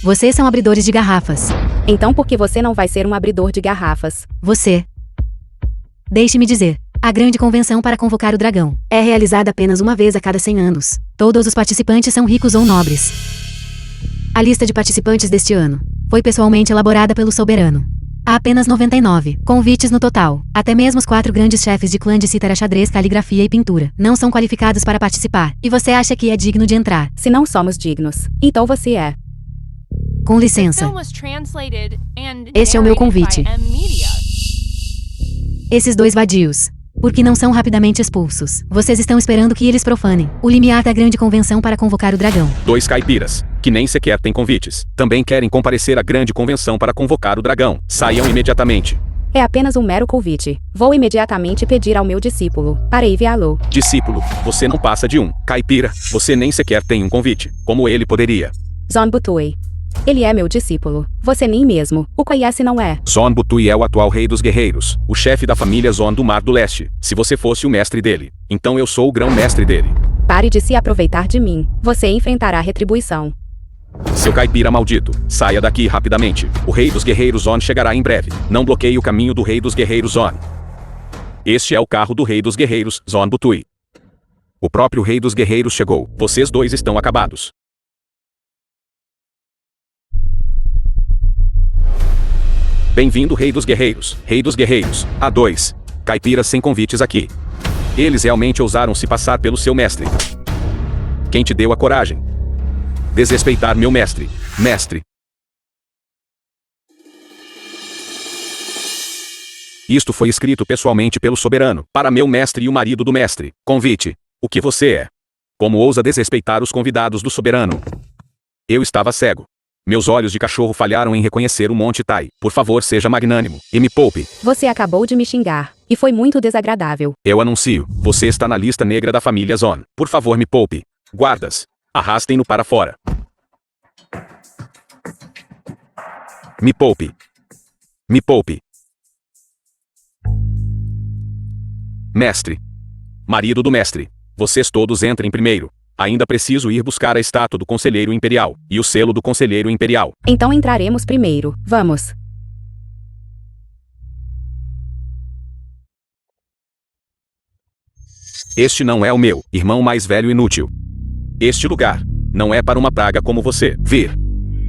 Vocês são abridores de garrafas. Então por que você não vai ser um abridor de garrafas? Você. Deixe-me dizer. A grande convenção para convocar o dragão é realizada apenas uma vez a cada 100 anos. Todos os participantes são ricos ou nobres. A lista de participantes deste ano foi pessoalmente elaborada pelo soberano. Há apenas 99 convites no total. Até mesmo os 4 grandes chefes de clã de cítara, xadrez, caligrafia e pintura não são qualificados para participar. E você acha que é digno de entrar? Se não somos dignos, então você é. Com licença. Film was translated and Este é o meu narrated convite. by M-Media. Esses dois vadios. Por que não são rapidamente expulsos? Vocês estão esperando que eles profanem o limiar da grande convenção para convocar o dragão. 2 caipiras, que nem sequer têm convites, também querem comparecer à grande convenção para convocar o dragão. Saiam imediatamente. É apenas um mero convite. Vou imediatamente pedir ao meu discípulo para enviá-lo. Discípulo, você não passa de um. Caipira, você nem sequer tem um convite, como ele poderia. Zon Butui. Ele é meu discípulo. Você nem mesmo o conhece, não é? Zon Butui é o atual rei dos guerreiros, o chefe da família Zon do Mar do Leste. Se você fosse o mestre dele, então eu sou o grão-mestre dele. Pare de se aproveitar de mim. Você enfrentará retribuição. Seu caipira maldito, saia daqui rapidamente. O rei dos guerreiros Zon chegará em breve. Não bloqueie o caminho do rei dos guerreiros Zon. Este é o carro do rei dos guerreiros, Zon Butui. O próprio rei dos guerreiros chegou. Vocês dois estão acabados. Bem-vindo, Rei dos Guerreiros. Rei dos Guerreiros. Há 2 caipiras sem convites aqui. Eles realmente ousaram se passar pelo seu mestre. Quem te deu a coragem? Desrespeitar meu mestre. Mestre. Isto foi escrito pessoalmente pelo soberano, para meu mestre e o marido do mestre. Convite. O que você é? Como ousa desrespeitar os convidados do soberano? Eu estava cego. Meus olhos de cachorro falharam em reconhecer o Monte Tai. Por favor, seja magnânimo e me poupe. Você acabou de me xingar, e foi muito desagradável. Eu anuncio, você está na lista negra da família Zon. Por favor, me poupe. Guardas, arrastem-no para fora. Me poupe. Me poupe. Mestre. Marido do mestre. Vocês todos entrem primeiro. Ainda preciso ir buscar a estátua do Conselheiro Imperial e o selo do Conselheiro Imperial. Então entraremos primeiro. Vamos. Este não é o meu irmão mais velho inútil. Este lugar não é para uma praga como você vir.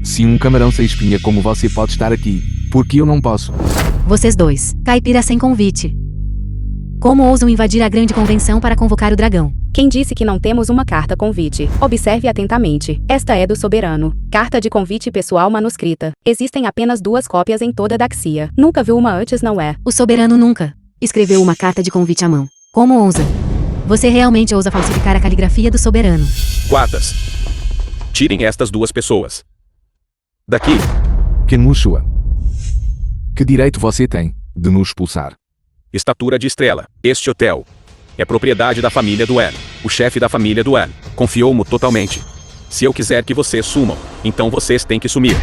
Se um camarão sem espinha como você pode estar aqui, porque eu não posso? Vocês dois, caipira sem convite. Como ousam invadir a grande convenção para convocar o dragão? Quem disse que não temos uma carta convite? Observe atentamente. Esta é do soberano. Carta de convite pessoal manuscrita. Existem apenas 2 cópias em toda a Daxia. Nunca viu uma antes, não é? O soberano nunca escreveu uma carta de convite à mão. Como ousa? Você realmente ousa falsificar a caligrafia do soberano? Guardas, tirem estas 2 pessoas. Daqui. Kenmushua. Que direito você tem de nos expulsar? Estatura de estrela. Este hotel é propriedade da família Duan. O chefe da família Duan confiou-me totalmente. Se eu quiser que vocês sumam, então vocês têm que sumir.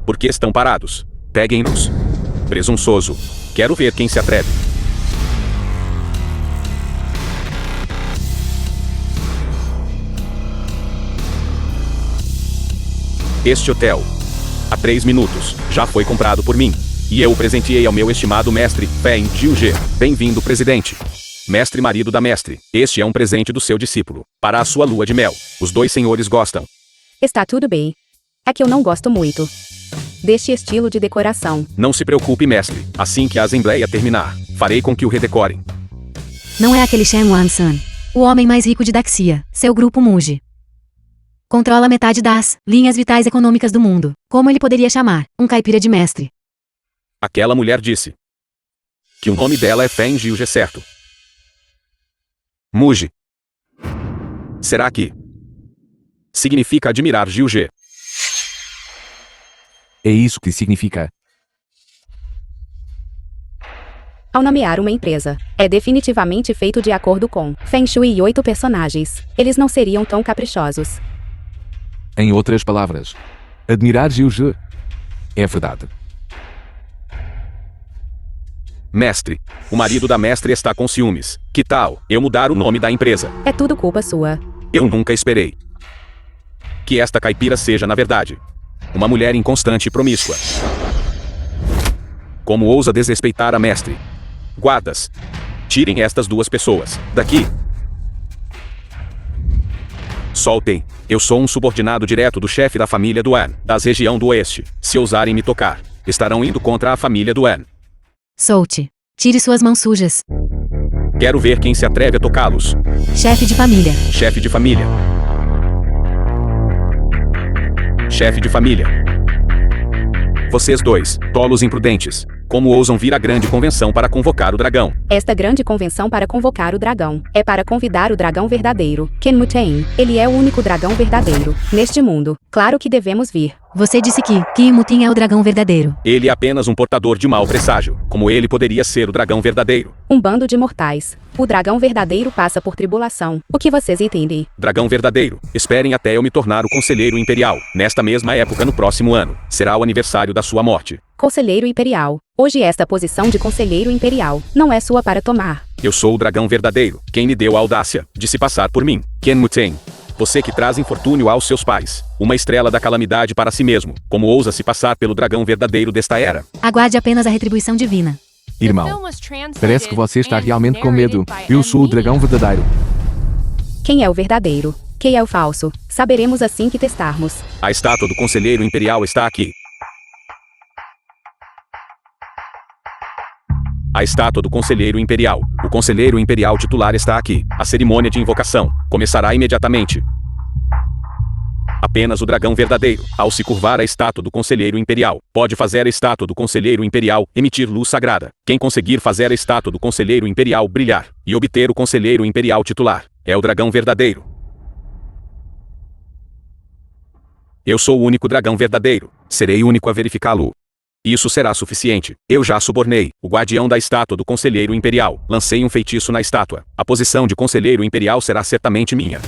Por que estão parados? Peguem-nos. Presunçoso. Quero ver quem se atreve. Este hotel, há 3 minutos, já foi comprado por mim. E eu o presenteei ao meu estimado mestre, Feng Jiuje. Bem-vindo, presidente. Mestre marido da mestre, este é um presente do seu discípulo, para a sua lua de mel. Os 2 senhores gostam. Está tudo bem. É que eu não gosto muito deste estilo de decoração. Não se preocupe, mestre. Assim que a assembleia terminar, farei com que o redecorem. Não é aquele Shen Wan-san, o homem mais rico de Daxia, seu grupo Muji. Controla metade das linhas vitais econômicas do mundo. Como ele poderia chamar um caipira de mestre? Aquela mulher disse que o nome dela é Feng Jiuje, certo? Muji. Será que significa admirar Jiuje? É isso que significa. Ao nomear uma empresa, é definitivamente feito de acordo com Feng Shui e 8 personagens. Eles não seriam tão caprichosos. Em outras palavras, admirar Jiuje. É verdade. Mestre, o marido da mestre está com ciúmes. Que tal eu mudar o nome da empresa? É tudo culpa sua. Eu nunca esperei que esta caipira seja, na verdade, uma mulher inconstante e promíscua. Como ousa desrespeitar a mestre? Guardas, tirem estas 2 pessoas daqui. Soltem. Eu sou um subordinado direto do chefe da família Duan, das região do Oeste. Se ousarem me tocar, estarão indo contra a família Duan. Solte. Tire suas mãos sujas. Quero ver quem se atreve a tocá-los. Chefe de família. Chefe de família. Chefe de família. Vocês 2, tolos imprudentes. Como ousam vir à grande convenção para convocar o dragão? Esta grande convenção para convocar o dragão é para convidar o dragão verdadeiro, Kenmutein. Ele é o único dragão verdadeiro neste mundo. Claro que devemos vir. Você disse que Kimutin é o dragão verdadeiro. Ele é apenas um portador de mau presságio. Como ele poderia ser o dragão verdadeiro? Um bando de mortais. O dragão verdadeiro passa por tribulação. O que vocês entendem? Dragão verdadeiro. Esperem até eu me tornar o conselheiro imperial. Nesta mesma época no próximo ano, será o aniversário da sua morte. Conselheiro imperial. Hoje esta posição de conselheiro imperial não é sua para tomar. Eu sou o dragão verdadeiro. Quem me deu a audácia de se passar por mim? Kenmutein. Você que traz infortúnio aos seus pais. Uma estrela da calamidade para si mesmo. Como ousa se passar pelo dragão verdadeiro desta era? Aguarde apenas a retribuição divina. Irmão, parece que você está realmente com medo. Eu sou o dragão verdadeiro. Quem é o verdadeiro? Quem é o falso? Saberemos assim que testarmos. A estátua do conselheiro imperial está aqui. A estátua do conselheiro imperial. O conselheiro imperial titular está aqui. A cerimônia de invocação começará imediatamente. Apenas o dragão verdadeiro, ao se curvar a estátua do conselheiro imperial, pode fazer a estátua do conselheiro imperial emitir luz sagrada. Quem conseguir fazer a estátua do conselheiro imperial brilhar e obter o conselheiro imperial titular é o dragão verdadeiro. Eu sou o único dragão verdadeiro. Serei o único a verificá-lo. Isso será suficiente. Eu já subornei o guardião da estátua do conselheiro imperial. Lancei um feitiço na estátua. A posição de conselheiro imperial será certamente minha.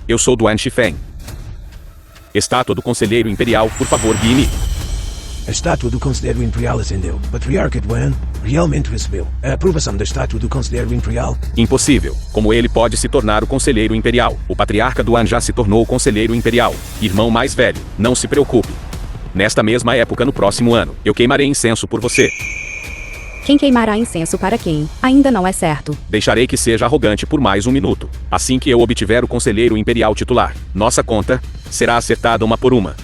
Eu sou Duan Shifeng. Estátua do conselheiro imperial, por favor, guie-me. A estátua do conselheiro imperial ascendeu. Patriarca Duan realmente recebeu a aprovação da estátua do conselheiro imperial. Impossível. Como ele pode se tornar o conselheiro imperial? O patriarca Duan já se tornou o conselheiro imperial. Irmão mais velho, não se preocupe. Nesta mesma época no próximo ano, eu queimarei incenso por você. Quem queimará incenso para quem? Ainda não é certo. Deixarei que seja arrogante por mais 1 minuto. Assim que eu obtiver o conselheiro imperial titular, nossa conta será acertada uma por uma.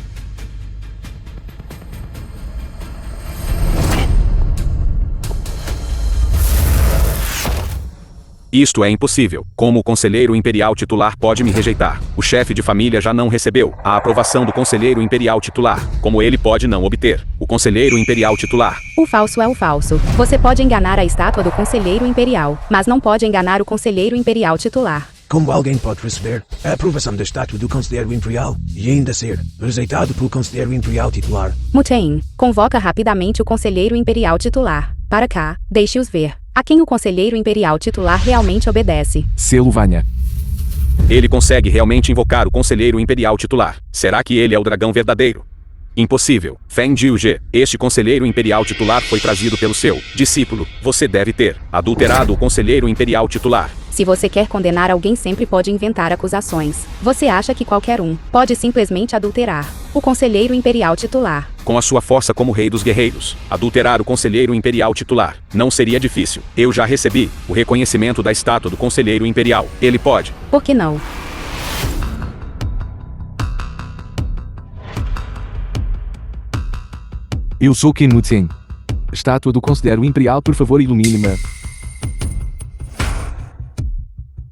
Isto é impossível. Como o conselheiro imperial titular pode me rejeitar? O chefe de família já não recebeu a aprovação do conselheiro imperial titular. Como ele pode não obter o conselheiro imperial titular? O falso é o falso. Você pode enganar a estátua do conselheiro imperial, mas não pode enganar o conselheiro imperial titular. Como alguém pode receber a aprovação da estátua do Conselheiro Imperial e ainda ser rejeitado pelo Conselheiro Imperial titular? Mutein, convoca rapidamente o Conselheiro Imperial titular. Para cá, deixe-os ver. A quem o Conselheiro Imperial titular realmente obedece. Selo Vanha. Ele consegue realmente invocar o Conselheiro Imperial titular. Será que ele é o dragão verdadeiro? Impossível. Feng Jiuge, este Conselheiro Imperial titular foi trazido pelo seu discípulo. Você deve ter adulterado o Conselheiro Imperial titular. Se você quer condenar alguém, sempre pode inventar acusações. Você acha que qualquer um pode simplesmente adulterar o Conselheiro Imperial titular? Com a sua força como Rei dos Guerreiros, adulterar o Conselheiro Imperial titular não seria difícil. Eu já recebi o reconhecimento da estátua do Conselheiro Imperial. Ele pode. Por que não? Eu sou Qin Muteng. Estátua do Conselheiro Imperial, por favor, ilumine-me.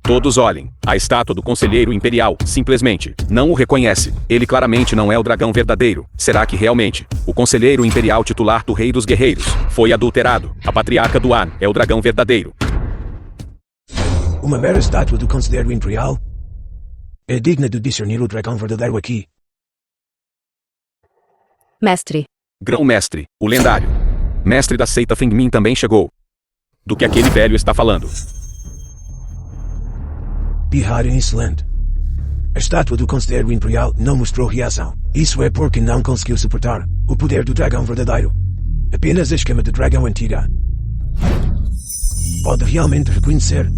Todos olhem. A estátua do Conselheiro Imperial simplesmente não o reconhece. Ele claramente não é o dragão verdadeiro. Será que realmente o Conselheiro Imperial titular do Rei dos Guerreiros foi adulterado? A Patriarca do An é o dragão verdadeiro. Uma mera estátua do Conselheiro Imperial é digna de discernir o dragão verdadeiro aqui. Mestre. Grão-mestre, o lendário mestre da seita Feng Min também chegou. Do que aquele velho está falando? Pirralho excelente. A estátua do Conselheiro Imperial não mostrou reação. Isso é porque não conseguiu suportar o poder do dragão verdadeiro. Apenas a escama de dragão antiga pode realmente reconhecer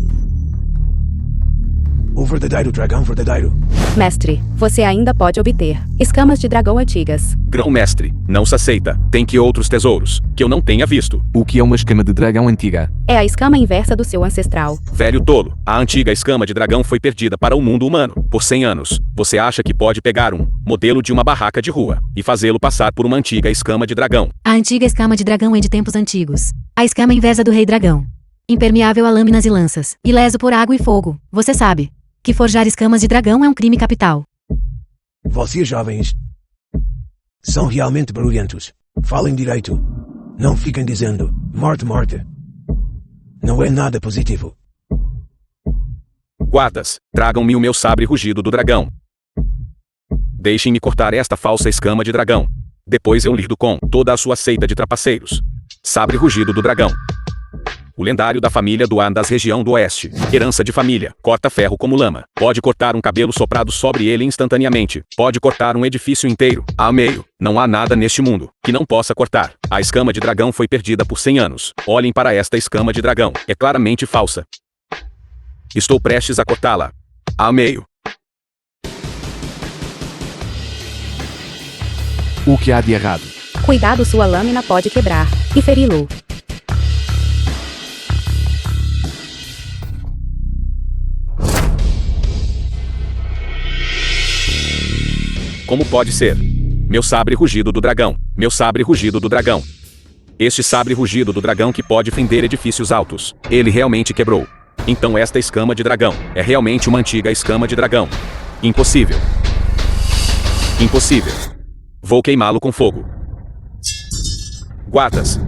o verdadeiro dragão verdadeiro. Mestre, você ainda pode obter escamas de dragão antigas. Grão-mestre, não se aceita. Tem que outros tesouros que eu não tenha visto. O que é uma escama de dragão antiga? É a escama inversa do seu ancestral. Velho tolo, a antiga escama de dragão foi perdida para o mundo humano por 100 anos. Você acha que pode pegar um modelo de uma barraca de rua e fazê-lo passar por uma antiga escama de dragão? A antiga escama de dragão é de tempos antigos. A escama inversa do Rei Dragão. Impermeável a lâminas e lanças. Ileso por água e fogo. Você sabe que forjar escamas de dragão é um crime capital. Vocês jovens são realmente barulhentos. Falem direito. Não fiquem dizendo morte, morte. Não é nada positivo. Guardas, tragam-me o meu sabre rugido do dragão. Deixem-me cortar esta falsa escama de dragão. Depois eu lido com toda a sua seita de trapaceiros. Sabre rugido do dragão. O lendário da família do An das região do oeste. Herança de família. Corta ferro como lama. Pode cortar um cabelo soprado sobre ele instantaneamente. Pode cortar um edifício inteiro. A meio. Não há nada neste mundo que não possa cortar. A escama de dragão foi perdida por 100 anos. Olhem para esta escama de dragão. É claramente falsa. Estou prestes a cortá-la. A meio. O que há de errado? Cuidado, sua lâmina pode quebrar e feri-lo. Como pode ser? Meu sabre rugido do dragão. Meu sabre rugido do dragão. Este sabre rugido do dragão que pode fender edifícios altos. Ele realmente quebrou. Então esta escama de dragão é realmente uma antiga escama de dragão. Impossível. Impossível. Vou queimá-lo com fogo. Guardas.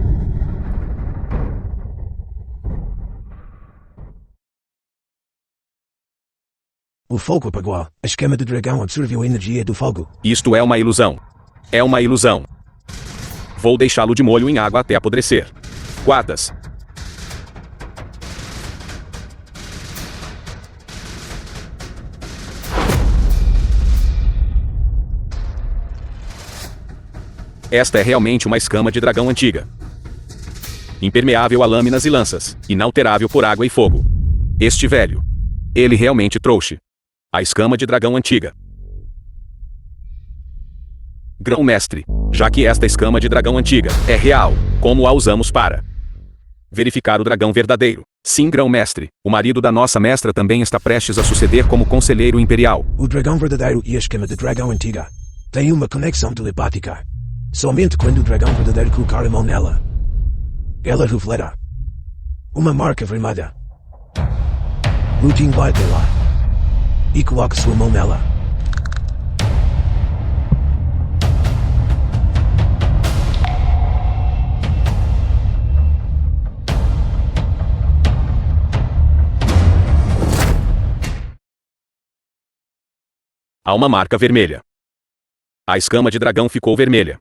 O fogo apagou. A escama de dragão absorveu a energia do fogo. Isto é uma ilusão. É uma ilusão. Vou deixá-lo de molho em água até apodrecer. Guardas. Esta é realmente uma escama de dragão antiga. Impermeável a lâminas e lanças, inalterável por água e fogo. Este velho. Ele realmente trouxe a escama de dragão antiga. Grão-mestre, já que esta escama de dragão antiga é real, como a usamos para verificar o dragão verdadeiro? Sim, grão-mestre, o marido da nossa mestra também está prestes a suceder como conselheiro imperial. O dragão verdadeiro e a escama de dragão antiga têm uma conexão telepática. Somente quando o dragão verdadeiro colocar a mão nela, ela revelará uma marca vermelha. Lutin vai até lá e coloque sua mão nela. Há uma marca vermelha. A escama de dragão ficou vermelha.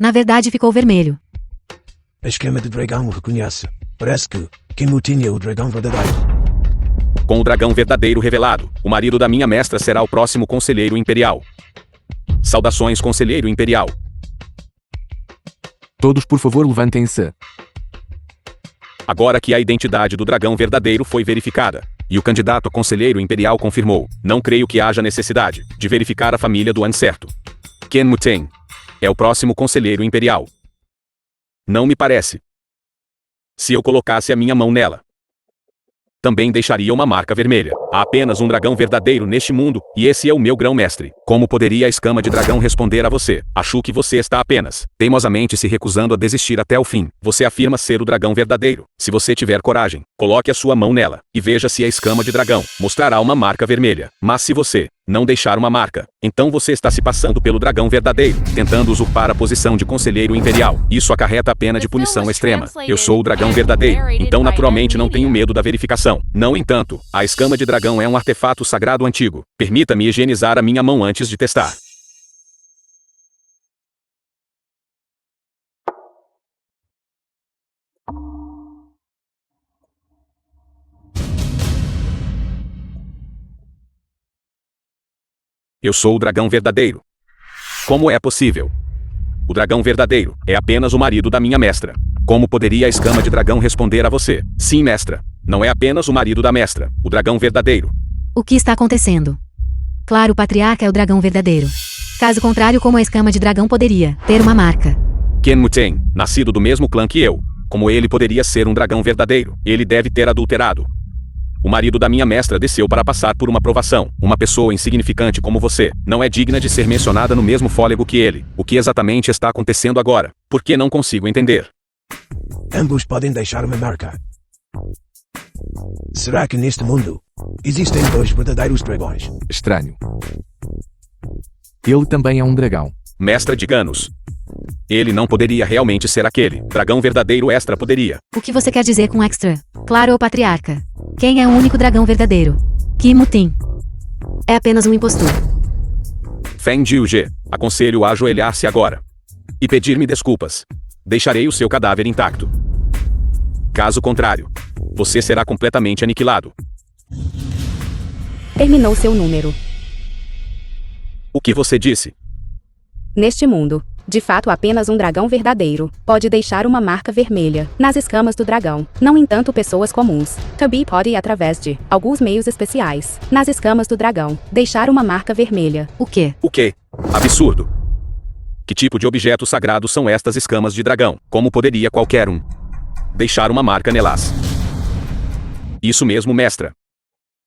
Na verdade ficou vermelho. A esquema de dragão o reconhece. Parece que Kimu tinha o dragão verdadeiro. Com o dragão verdadeiro revelado, o marido da minha mestra será o próximo conselheiro imperial. Saudações, conselheiro imperial. Todos por favor levantem-se. Agora que a identidade do dragão verdadeiro foi verificada, e o candidato a conselheiro imperial confirmou, não creio que haja necessidade de verificar a família do certo. Ken Muten é o próximo conselheiro imperial. Não me parece. Se eu colocasse a minha mão nela, também deixaria uma marca vermelha. Há apenas um dragão verdadeiro neste mundo, e esse é o meu grão-mestre. Como poderia a escama de dragão responder a você? Acho que você está apenas teimosamente se recusando a desistir até o fim. Você afirma ser o dragão verdadeiro. Se você tiver coragem, coloque a sua mão nela, e veja se a escama de dragão mostrará uma marca vermelha. Mas se você não deixar uma marca, então você está se passando pelo dragão verdadeiro, tentando usurpar a posição de conselheiro imperial. Isso acarreta a pena de punição extrema. Eu sou o dragão verdadeiro, então naturalmente não tenho medo da verificação. No entanto, a escama de dragão é um artefato sagrado antigo. Permita-me higienizar a minha mão antes de testar. Eu sou o dragão verdadeiro. Como é possível? O dragão verdadeiro é apenas o marido da minha mestra. Como poderia a escama de dragão responder a você? Sim, mestra. Não é apenas o marido da mestra, o dragão verdadeiro. O que está acontecendo? Claro, o patriarca é o dragão verdadeiro. Caso contrário, como a escama de dragão poderia ter uma marca? Ken Muten, nascido do mesmo clã que eu. Como ele poderia ser um dragão verdadeiro? Ele deve ter adulterado. O marido da minha mestra desceu para passar por uma provação. Uma pessoa insignificante como você não é digna de ser mencionada no mesmo fôlego que ele. O que exatamente está acontecendo agora? Por que não consigo entender? Ambos podem deixar uma marca. Será que neste mundo existem dois verdadeiros dragões? Estranho. Ele também é um dragão. Mestra de Ganos. Ele não poderia realmente ser aquele. Dragão verdadeiro extra poderia. O que você quer dizer com extra? Claro, o patriarca. Quem é o único dragão verdadeiro? Kimu Tin. É apenas um impostor. Feng Jiuge, aconselho a ajoelhar-se agora. E pedir-me desculpas. Deixarei o seu cadáver intacto. Caso contrário, você será completamente aniquilado. Terminou seu número. O que você disse? Neste mundo, de fato apenas um dragão verdadeiro pode deixar uma marca vermelha nas escamas do dragão. No entanto, pessoas comuns também podem, através de alguns meios especiais, nas escamas do dragão, deixar uma marca vermelha. O quê? O quê? Absurdo. Que tipo de objeto sagrado são estas escamas de dragão? Como poderia qualquer um deixar uma marca nelas? Isso mesmo, mestra.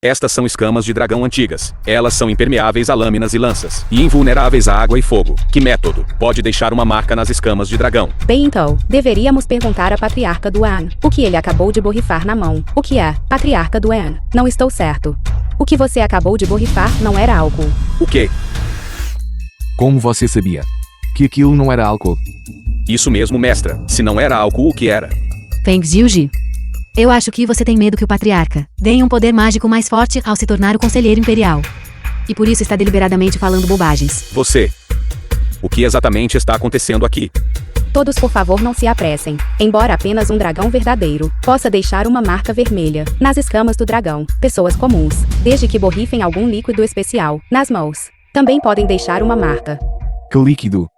Estas são escamas de dragão antigas. Elas são impermeáveis a lâminas e lanças, e invulneráveis a água e fogo. Que método pode deixar uma marca nas escamas de dragão? Bem, então, deveríamos perguntar à patriarca do An o que ele acabou de borrifar na mão. O que é, patriarca do An? Não estou certo. O que você acabou de borrifar não era álcool. O quê? Como você sabia? Que aquilo não era álcool. Isso mesmo, mestra. Se não era álcool, o que era? Feng Jiuji. Eu acho que você tem medo que o patriarca ganhe um poder mágico mais forte ao se tornar o conselheiro imperial. E por isso está deliberadamente falando bobagens. Você. O que exatamente está acontecendo aqui? Todos, por favor, não se apressem. Embora apenas um dragão verdadeiro possa deixar uma marca vermelha nas escamas do dragão, pessoas comuns, desde que borrifem algum líquido especial nas mãos, também podem deixar uma marca. Que líquido?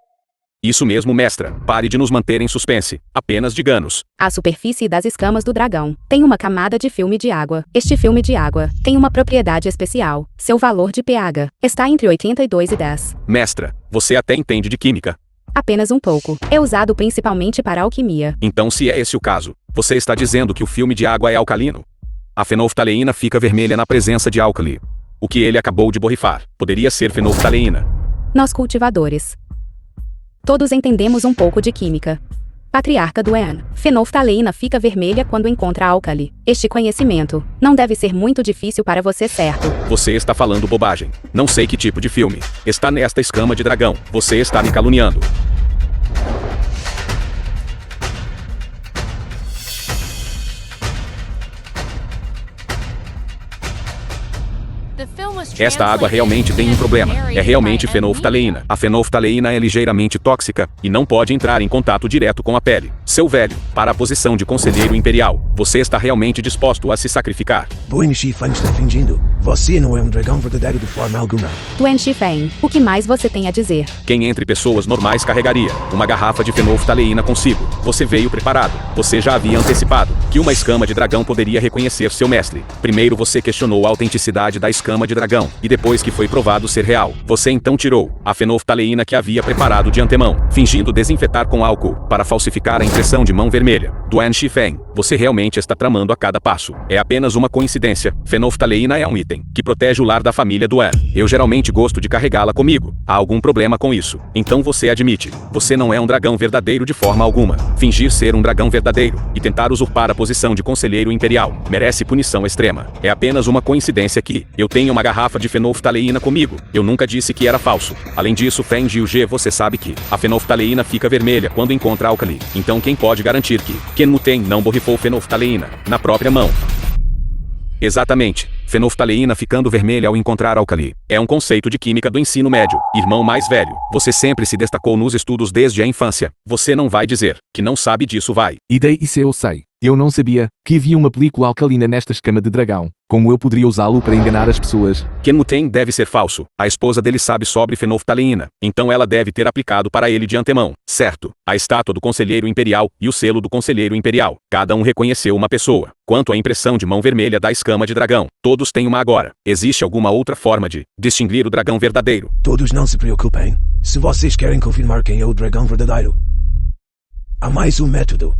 Isso mesmo, mestra. Pare de nos manter em suspense. Apenas de Ganos. A superfície das escamas do dragão tem uma camada de filme de água. Este filme de água tem uma propriedade especial. Seu valor de pH está entre 82 e 10. Mestra, você até entende de química. Apenas um pouco. É usado principalmente para alquimia. Então, se é esse o caso, você está dizendo que o filme de água é alcalino? A fenolftaleína fica vermelha na presença de álcali. O que ele acabou de borrifar poderia ser fenolftaleína. Nós cultivadores todos entendemos um pouco de química. Patriarca do An. Fenolftaleína fica vermelha quando encontra álcali. Este conhecimento não deve ser muito difícil para você, certo? Você está falando bobagem. Não sei que tipo de filme está nesta escama de dragão. Você está me caluniando. The film was Esta água realmente tem um problema. É realmente fenolftaleína. A fenolftaleína é ligeiramente tóxica e não pode entrar em contato direto com a pele. Seu velho, para a posição de conselheiro imperial, você está realmente disposto a se sacrificar. Boing Shifeng está fingindo. Você não é um dragão verdadeiro de forma alguma. Tuen Shifeng, o que mais você tem a dizer? Quem entre pessoas normais carregaria uma garrafa de fenolftaleína consigo? Você veio preparado. Você já havia antecipado que uma escama de dragão poderia reconhecer seu mestre. Primeiro você questionou a autenticidade da escama de dragão, e depois que foi provado ser real, você então tirou a fenolftaleína que havia preparado de antemão, fingindo desinfetar com álcool, para falsificar a impressão de mão vermelha. Duan Shifeng, você realmente está tramando a cada passo. É apenas uma coincidência. Fenolftaleína é um item que protege o lar da família Duan. Eu geralmente gosto de carregá-la comigo. Há algum problema com isso? Então você admite. Você não é um dragão verdadeiro de forma alguma. Fingir ser um dragão verdadeiro e tentar usurpar a posição de conselheiro imperial merece punição extrema. É apenas uma coincidência que eu tenho uma garrafa de fenolftaleína comigo. Eu nunca disse que era falso. Além disso, Feng Jiuge, você sabe que a fenolftaleína fica vermelha quando encontra álcali. Então quem pode garantir que Ken Muten não borrifou fenolftaleína na própria mão? Exatamente. Fenolftaleína ficando vermelha ao encontrar álcali. É um conceito de química do ensino médio. Irmão mais velho, você sempre se destacou nos estudos desde a infância. Você não vai dizer que não sabe disso, vai? E daí isso eu sei. Eu não sabia que havia uma película alcalina nesta escama de dragão. Como eu poderia usá-lo para enganar as pessoas? Ken Muten deve ser falso. A esposa dele sabe sobre fenolftaleína. Então ela deve ter aplicado para ele de antemão, certo? A estátua do conselheiro imperial e o selo do conselheiro imperial. Cada um reconheceu uma pessoa. Quanto à impressão de mão vermelha da escama de dragão, todos têm uma agora. Existe alguma outra forma de distinguir o dragão verdadeiro? Todos não se preocupem. Se vocês querem confirmar quem é o dragão verdadeiro, há mais um método.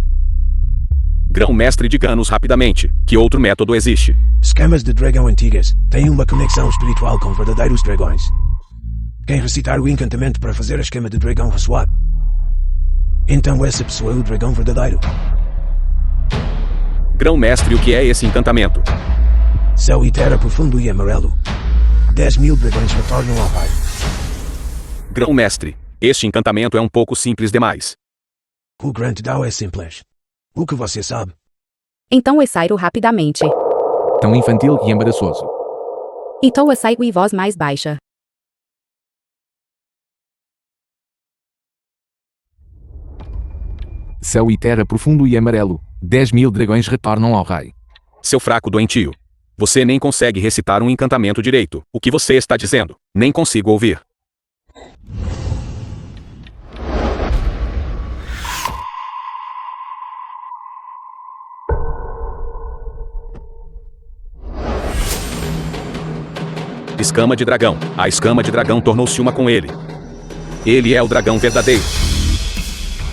Grão-mestre, diga-nos rapidamente, que outro método existe? Escamas de dragão antigas têm uma conexão espiritual com verdadeiros dragões. Quem recitar o encantamento para fazer a escama de dragão ressoar, então essa pessoa é o dragão verdadeiro. Grão-mestre, o que é esse encantamento? Céu e terra profundo e amarelo. 10.000 dragões retornam ao pai. Grão-mestre, este encantamento é um pouco simples demais. O grande Dao é simples. O que você sabe? Então eu saio rapidamente. Tão infantil e embaraçoso. Então eu saio e voz mais baixa. Céu e terra profundo e amarelo. 10.000 dragões retornam ao rei. Seu fraco doentio. Você nem consegue recitar um encantamento direito. O que você está dizendo? Nem consigo ouvir. Escama de dragão. A escama de dragão tornou-se uma com ele. Ele é o dragão verdadeiro.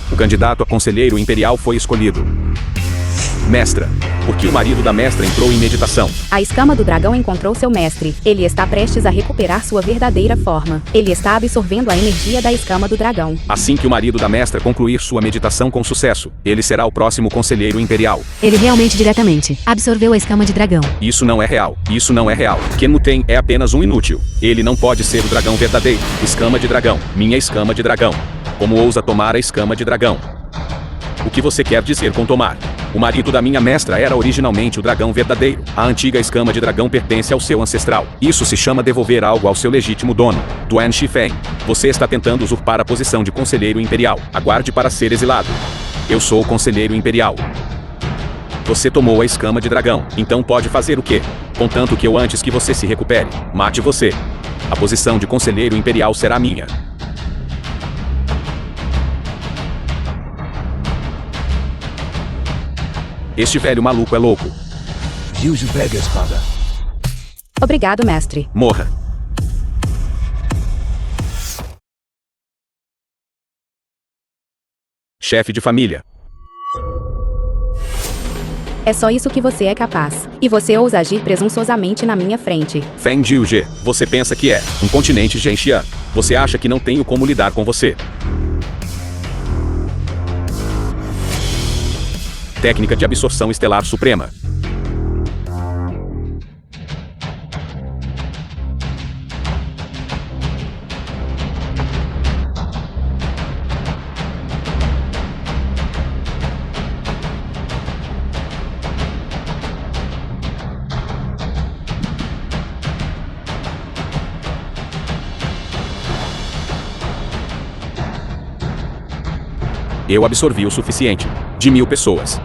O candidato a conselheiro imperial foi escolhido. Mestra. Porque o marido da mestra entrou em meditação. A escama do dragão encontrou seu mestre. Ele está prestes a recuperar sua verdadeira forma. Ele está absorvendo a energia da escama do dragão. Assim que o marido da mestra concluir sua meditação com sucesso, ele será o próximo conselheiro imperial. Ele realmente diretamente absorveu a escama de dragão. Isso não é real. Isso não é real. Ken Muten é apenas um inútil. Ele não pode ser o dragão verdadeiro. Escama de dragão. Minha escama de dragão. Como ousa tomar a escama de dragão? O que você quer dizer com tomar? O marido da minha mestra era originalmente o dragão verdadeiro. A antiga escama de dragão pertence ao seu ancestral. Isso se chama devolver algo ao seu legítimo dono. Duan Shifeng, você está tentando usurpar a posição de conselheiro imperial. Aguarde para ser exilado. Eu sou o conselheiro imperial. Você tomou a escama de dragão, então pode fazer o quê? Contanto que eu antes que você se recupere, mate você. A posição de conselheiro imperial será minha. Este velho maluco é louco. Ryuju pega a espada. Obrigado, mestre. Morra. Chefe de família. É só isso que você é capaz. E você ousa agir presunçosamente na minha frente. Feng Jiuge, você pensa que é um continente Genshian. Você acha que não tenho como lidar com você. Técnica de absorção estelar suprema. Eu absorvi o suficiente. De 1000 pessoas.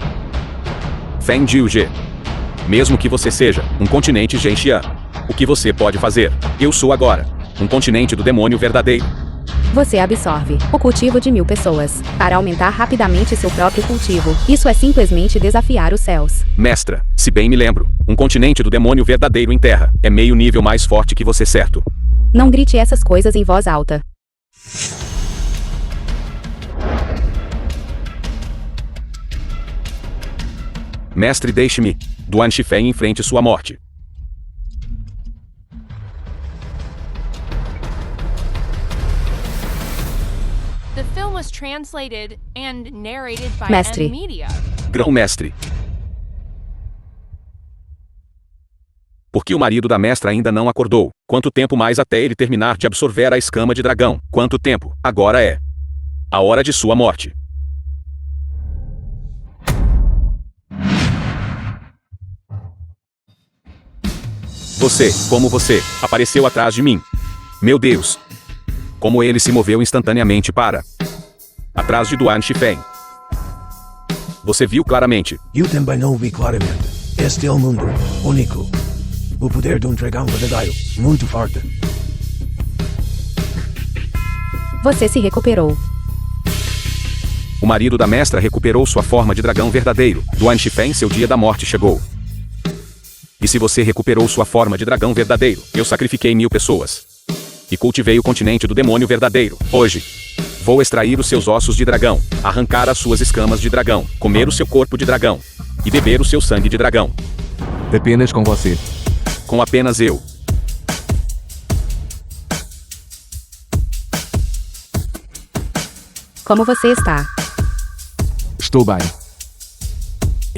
Feng Jiu-Ge. Mesmo que você seja um continente Genshian, o que você pode fazer? Eu sou agora um continente do demônio verdadeiro. Você absorve o cultivo de 1000 pessoas para aumentar rapidamente seu próprio cultivo. Isso é simplesmente desafiar os céus. Mestra, se bem me lembro, um continente do demônio verdadeiro em terra é meio nível mais forte que você, certo? Não grite essas coisas em voz alta. Mestre, deixe-me. Duan Shifeng enfrente sua morte. The film was translated and narrated by Mestre. M-Media. Grão-mestre. Por que o marido da mestra ainda não acordou? Quanto tempo mais até ele terminar de absorver a escama de dragão? Quanto tempo? Agora é a hora de sua morte. Você, como você, apareceu atrás de mim. Meu Deus! Como ele se moveu instantaneamente para atrás de Duan Shifeng. Você viu claramente. Eu também não vi claramente. Este é o mundo único. O poder de um dragão verdadeiro, muito forte. Você se recuperou. O marido da mestra recuperou sua forma de dragão verdadeiro. Duan Shifeng, seu dia da morte chegou. E se você recuperou sua forma de dragão verdadeiro, eu sacrifiquei 1000 pessoas. E cultivei o continente do demônio verdadeiro. Hoje, vou extrair os seus ossos de dragão, arrancar as suas escamas de dragão, comer o seu corpo de dragão e beber o seu sangue de dragão. Apenas com você. Com apenas eu. Como você está? Estou bem.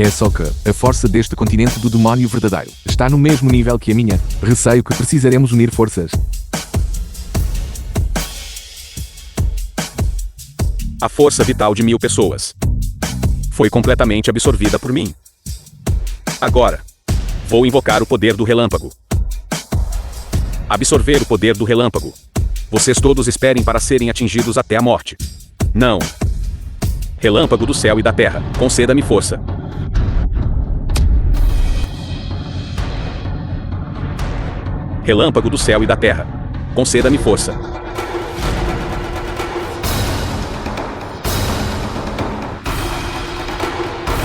É só que a força deste continente do demónio verdadeiro está no mesmo nível que a minha. Receio que precisaremos unir forças. A força vital de 1000 pessoas foi completamente absorvida por mim. Agora, vou invocar o poder do relâmpago. Absorver o poder do relâmpago. Vocês todos esperem para serem atingidos até a morte. Não. Relâmpago do céu e da terra, conceda-me força. Relâmpago do céu e da terra, conceda-me força.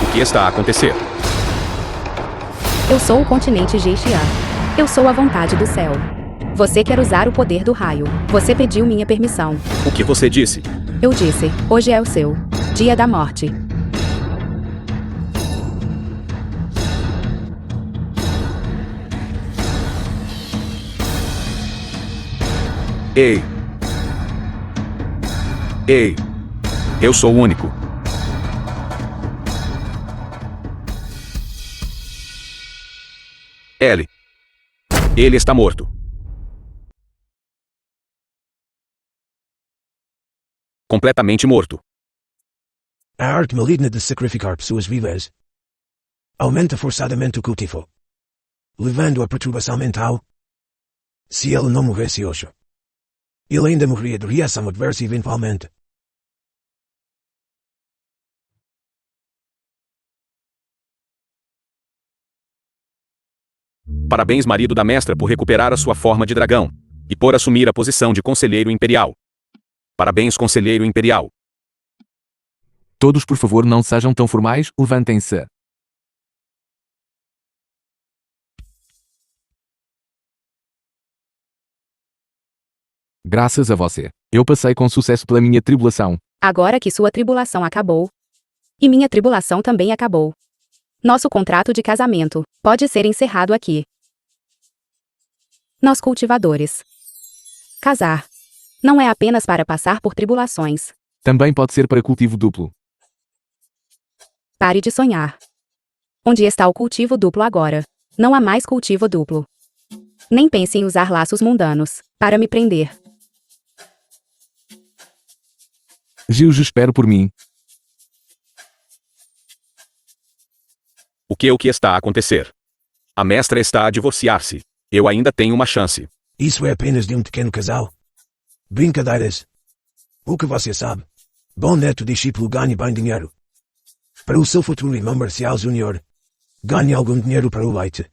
O que está a acontecer? Eu sou o continente Genshian. Eu sou a vontade do céu. Você quer usar o poder do raio. Você pediu minha permissão. O que você disse? Eu disse, hoje é o seu dia da morte. Ei! Ei! Eu sou o único. Ele está morto. Completamente morto. A arte maligna de sacrificar pessoas vivas aumenta forçadamente o cultivo, levando a perturbação mental. Se ele não morresse hoje, ele ainda morreria de reação adversa eventualmente. Parabéns, marido da mestra, por recuperar a sua forma de dragão e por assumir a posição de conselheiro imperial. Parabéns, conselheiro imperial. Todos, por favor, não sejam tão formais, levantem-se. Graças a você, eu passei com sucesso pela minha tribulação. Agora que sua tribulação acabou. E minha tribulação também acabou. Nosso contrato de casamento pode ser encerrado aqui. Nós cultivadores. Casar. Não é apenas para passar por tribulações. Também pode ser para cultivo duplo. Pare de sonhar. Onde está o cultivo duplo agora? Não há mais cultivo duplo. Nem pense em usar laços mundanos para me prender. Gilge, espero por mim. O que está a acontecer? A mestra está a divorciar-se. Eu ainda tenho uma chance. Isso é apenas de um pequeno casal. Brincadeiras. O que você sabe? Bom neto discípulo ganhe bem dinheiro. Para o seu futuro irmão Marcial Júnior. Ganhe algum dinheiro para o leite.